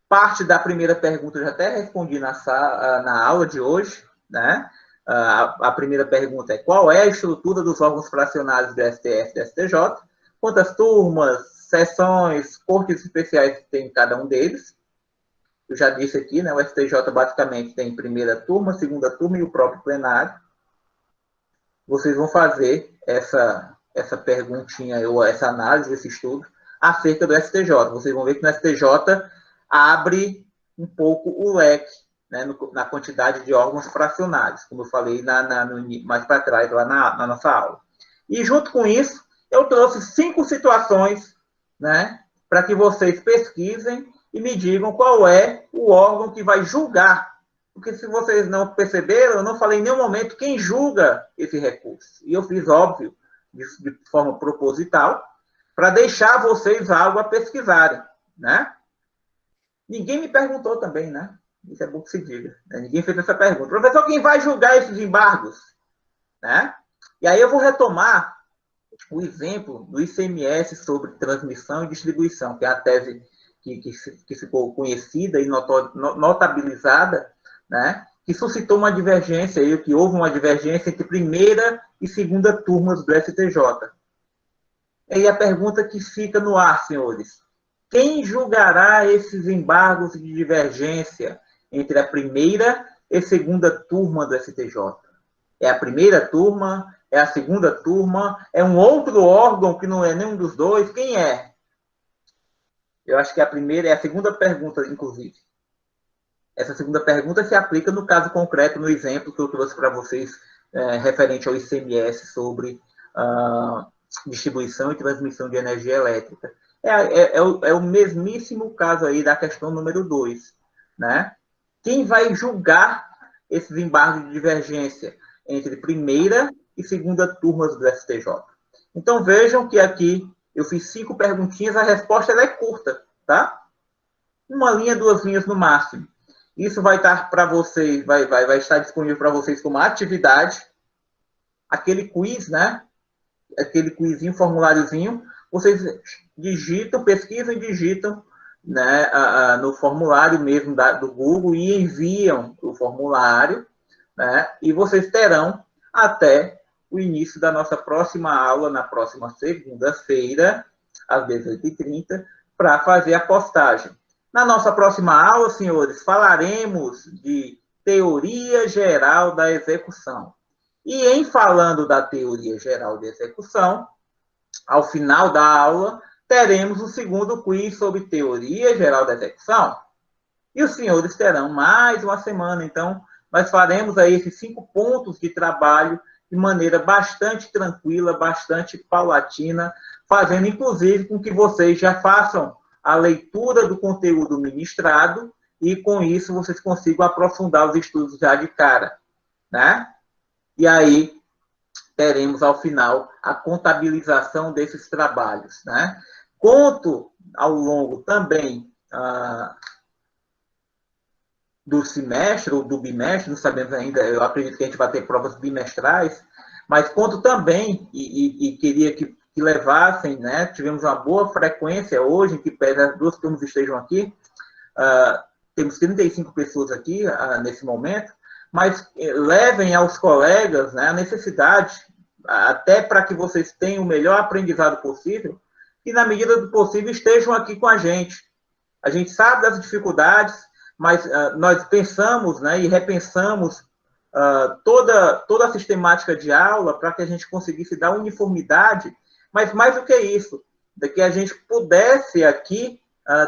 Parte da primeira pergunta eu já até respondi na aula de hoje, né? A primeira pergunta é: qual é a estrutura dos órgãos fracionados do STF e do STJ? Quantas turmas, sessões, cortes especiais tem cada um deles? Eu já disse aqui, né? O STJ basicamente tem primeira turma, segunda turma e o próprio plenário. Vocês vão fazer essa perguntinha, ou essa análise, esse estudo, acerca do STJ. Vocês vão ver que no STJ abre um pouco o leque, né, na quantidade de órgãos fracionados, como eu falei mais para trás, lá na nossa aula. E junto com isso, eu trouxe 5 situações, né, para que vocês pesquisem e me digam qual é o órgão que vai julgar. Porque se vocês não perceberam, eu não falei em nenhum momento quem julga esse recurso. E eu fiz, óbvio, de forma proposital, para deixar vocês algo a pesquisarem, né? Ninguém me perguntou também, né? Isso é bom que se diga. Né? Ninguém fez essa pergunta. Professor, quem vai julgar esses embargos? Né? E aí eu vou retomar o exemplo do ICMS sobre transmissão e distribuição, que é a tese que ficou conhecida e notabilizada, né? Que suscitou uma divergência, que houve uma divergência entre primeira e segunda turmas do STJ. E aí a pergunta que fica no ar, senhores: quem julgará esses embargos de divergência entre a primeira e segunda turma do STJ? É a primeira turma? É a segunda turma? É um outro órgão que não é nenhum dos dois? Quem é? Eu acho que a primeira é a segunda pergunta, inclusive. Essa segunda pergunta se aplica no caso concreto, no exemplo que eu trouxe para vocês, referente ao ICMS sobre distribuição e transmissão de energia elétrica. É o mesmíssimo caso aí da questão número 2, né? Quem vai julgar esses embargos de divergência entre primeira e segunda turmas do STJ? Então, vejam que aqui eu fiz 5 perguntinhas, a resposta ela é curta, tá? 1 linha, 2 linhas no máximo. Isso vai estar para vocês, vai estar disponível para vocês como atividade. Aquele quiz, né? Aquele quizinho, formuláriozinho, vocês digitam, pesquisam e digitam, né, no formulário mesmo do Google e enviam o formulário, né, e vocês terão até o início da nossa próxima aula, na próxima segunda-feira, às 18h30, para fazer a postagem. Na nossa próxima aula, senhores, falaremos de teoria geral da execução. E em falando da teoria geral da execução, ao final da aula, teremos o segundo quiz sobre teoria geral da execução. E os senhores terão mais uma semana. Então, nós faremos aí esses 5 pontos de trabalho de maneira bastante tranquila, bastante paulatina, fazendo, inclusive, com que vocês já façam a leitura do conteúdo ministrado e, com isso, vocês consigam aprofundar os estudos já de cara, né? E aí, teremos, ao final, a contabilização desses trabalhos, né? Conto, ao longo também do semestre, ou do bimestre, não sabemos ainda, eu acredito que a gente vai ter provas bimestrais, mas conto também, e queria que que levassem, né? Tivemos uma boa frequência hoje, que pese as 2 turmas estejam aqui, temos 35 pessoas aqui nesse momento, mas levem aos colegas, né, a necessidade, até para que vocês tenham o melhor aprendizado possível, e na medida do possível estejam aqui com a gente. A gente sabe das dificuldades, mas nós pensamos, né, e repensamos toda a sistemática de aula para que a gente conseguisse dar uniformidade, mas mais do que isso, de que a gente pudesse aqui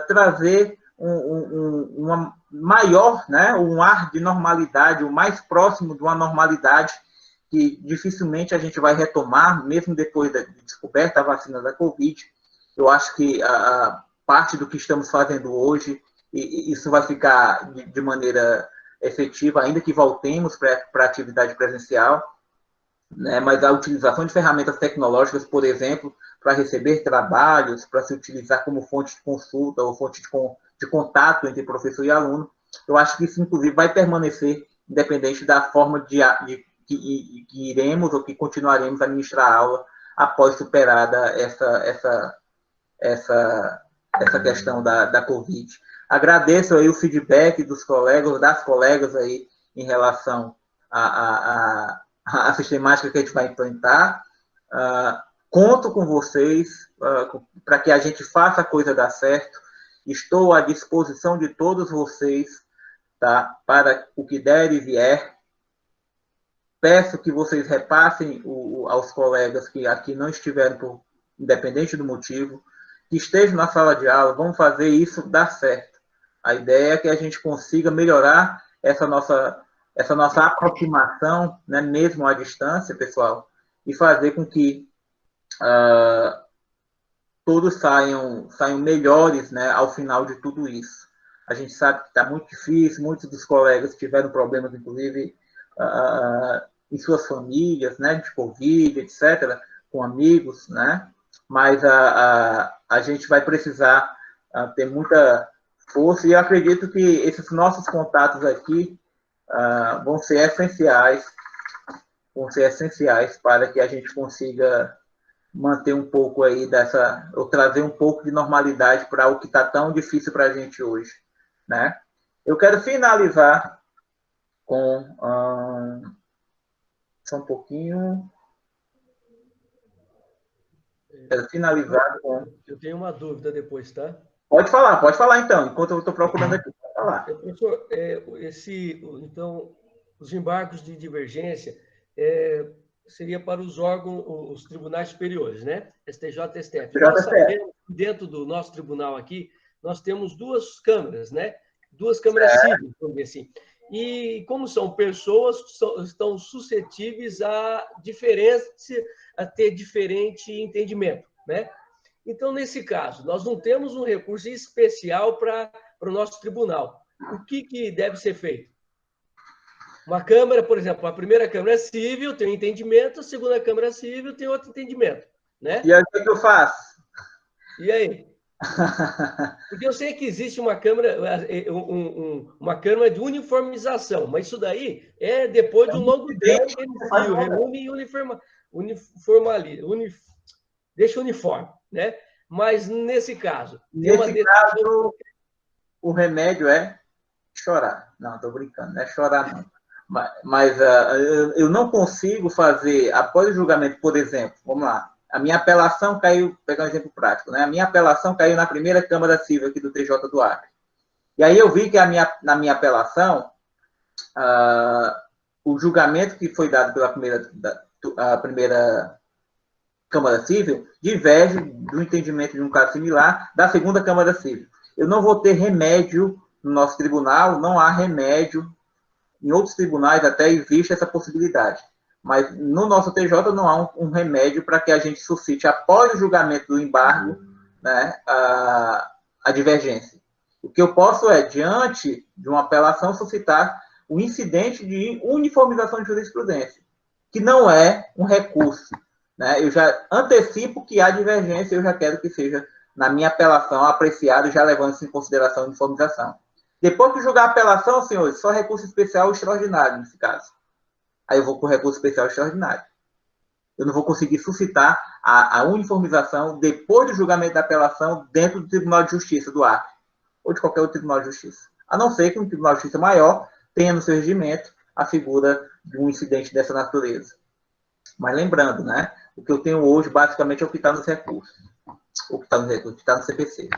trazer uma maior, né, um ar de normalidade, o mais próximo de uma normalidade que dificilmente a gente vai retomar, mesmo depois da descoberta da vacina da Covid. Eu acho que a parte do que estamos fazendo hoje, isso vai ficar de maneira efetiva, ainda que voltemos para a atividade presencial, né, mas a utilização de ferramentas tecnológicas, por exemplo, para receber trabalhos, para se utilizar como fonte de consulta ou fonte de contato entre professor e aluno, eu acho que isso, inclusive, vai permanecer independente da forma que iremos ou que continuaremos a ministrar a aula após superada essa questão da Covid. Agradeço aí o feedback dos colegas, das colegas aí em relação à sistemática que a gente vai implantar. Conto com vocês para que a gente faça a coisa dar certo. Estou à disposição de todos vocês, tá, para o que der e vier. Peço que vocês repassem aos colegas que aqui não estiveram, independente do motivo, que estejam na sala de aula, vamos fazer isso dar certo. A ideia é que a gente consiga melhorar essa nossa aproximação, né, mesmo à distância, pessoal, e fazer com que todos saiam melhores, né, ao final de tudo isso. A gente sabe que está muito difícil, muitos dos colegas tiveram problemas, inclusive, em suas famílias, né, de Covid, etc., com amigos, né, mas a gente vai precisar ter muita força, e eu acredito que esses nossos contatos aqui vão ser essenciais para que a gente consiga manter um pouco aí ou trazer um pouco de normalidade para o que está tão difícil para a gente hoje, né? Eu quero finalizar com... só um pouquinho... Quero finalizar com... Eu tenho uma dúvida depois, tá? Pode falar então, enquanto eu estou procurando aqui. Pode falar. Professor, então, os embargos de divergência seria para os órgãos, os tribunais superiores, né? STJ e STF. Nós sabemos, dentro do nosso tribunal aqui, nós temos 2 câmaras, né? 2 câmaras civis, vamos dizer assim. E como são pessoas, estão suscetíveis a ter diferente entendimento, né? Então, nesse caso, nós não temos um recurso especial para o nosso tribunal. O que deve ser feito? Uma Câmara, por exemplo, a primeira Câmara Civil tem um entendimento, a segunda Câmara Civil tem outro entendimento, né? E aí, o que eu faço? E aí? Porque eu sei que existe uma Câmara, uma Câmara de uniformização, mas isso daí é depois de um longo tempo que eles se reúnem e deixa uniforme, né? Mas nesse caso... o remédio é chorar. Não, estou brincando, não é chorar não. Mas eu não consigo fazer, após o julgamento, por exemplo, vamos lá, a minha apelação caiu, vou pegar um exemplo prático, né? A minha apelação caiu na primeira Câmara Civil aqui do TJ do Acre. E aí eu vi que na minha apelação, o julgamento que foi dado pela primeira Câmara Civil diverge do entendimento de um caso similar da segunda Câmara Civil. Eu não vou ter remédio no nosso tribunal, não há remédio. Em outros tribunais até existe essa possibilidade. Mas no nosso TJ não há um remédio para que a gente suscite, após o julgamento do embargo, né, a divergência. O que eu posso diante de uma apelação, suscitar o incidente de uniformização de jurisprudência, que não é um recurso. Né? Eu já antecipo que há divergência, eu já quero que seja, na minha apelação, apreciado, já levando isso em consideração a uniformização. Depois que julgar a apelação, senhores, só recurso especial extraordinário, nesse caso. Aí eu vou com recurso especial extraordinário. eu não vou conseguir suscitar a uniformização depois do julgamento da apelação dentro do Tribunal de Justiça do Acre, ou de qualquer outro Tribunal de Justiça. A não ser que um Tribunal de Justiça maior tenha no seu regimento a figura de um incidente dessa natureza. Mas lembrando, né, o que eu tenho hoje, basicamente, é o que está nos recursos. O que está no recurso, o que está no CPC.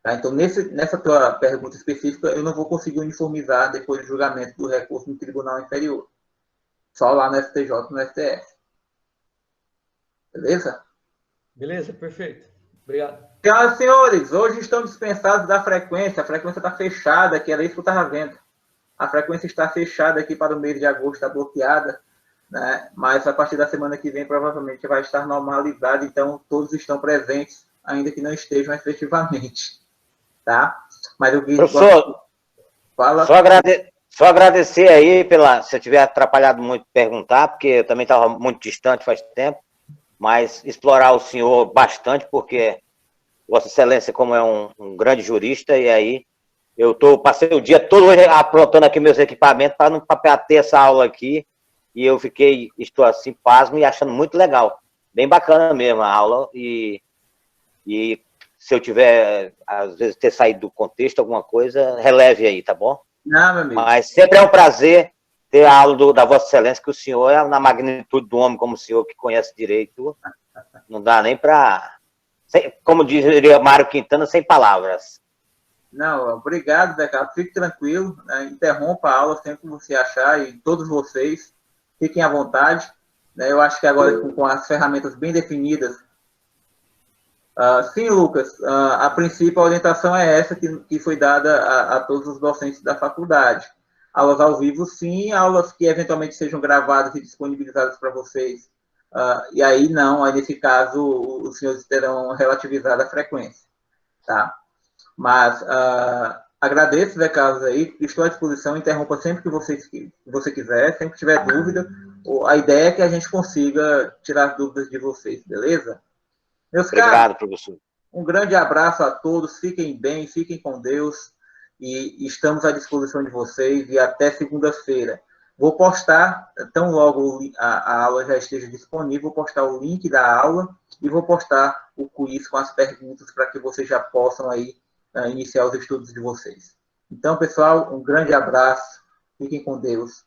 Tá? Então, nessa tua pergunta específica, eu não vou conseguir uniformizar depois do julgamento do recurso no tribunal inferior. Só lá no STJ e no STF. Beleza? Beleza, perfeito. Obrigado. Senhoras e senhores, hoje estão dispensados da frequência. A frequência está fechada, que era isso que eu estava vendo. A frequência está fechada aqui para o mês de agosto, está bloqueada, né? Mas a partir da semana que vem, provavelmente vai estar normalizada. Então, todos estão presentes, ainda que não estejam efetivamente. Tá? Mas o Guilherme... Professor, fala... só agradecer aí se eu tiver atrapalhado muito perguntar, porque eu também estava muito distante faz tempo, mas explorar o senhor bastante, porque Vossa Excelência, como é um grande jurista, e aí passei o dia todo hoje aprontando aqui meus equipamentos para não ter essa aula aqui, e eu estou assim, pasmo e achando muito legal. Bem bacana mesmo a aula, e se eu tiver, às vezes, ter saído do contexto, alguma coisa, releve aí, tá bom? Não, meu amigo. Mas sempre é um prazer ter a aula da Vossa Excelência, que o senhor é na magnitude do homem, como o senhor que conhece direito, não dá nem para... Como diria Mário Quintana, sem palavras. Não, obrigado, Zé Carlos. Fique tranquilo, né? Interrompa a aula sempre que você achar, e todos vocês fiquem à vontade. Né? Eu acho que agora, com as ferramentas bem definidas, sim, Lucas, a princípio a orientação é essa que foi dada a todos os docentes da faculdade. Aulas ao vivo, sim, aulas que eventualmente sejam gravadas e disponibilizadas para vocês. E aí não, aí nesse caso os senhores terão relativizado a frequência. Tá? Mas agradeço, Zé Carlos, aí, estou à disposição, interrompa sempre que você quiser, sempre que tiver dúvida. A ideia é que a gente consiga tirar as dúvidas de vocês, beleza? Meus Obrigado, caros, professor. um grande abraço a todos, fiquem bem, fiquem com Deus, e estamos à disposição de vocês, e até segunda-feira. Vou postar, tão logo a aula já esteja disponível, vou postar o link da aula, e vou postar o quiz com as perguntas para que vocês já possam aí iniciar os estudos de vocês. Então, pessoal, um grande abraço, fiquem com Deus.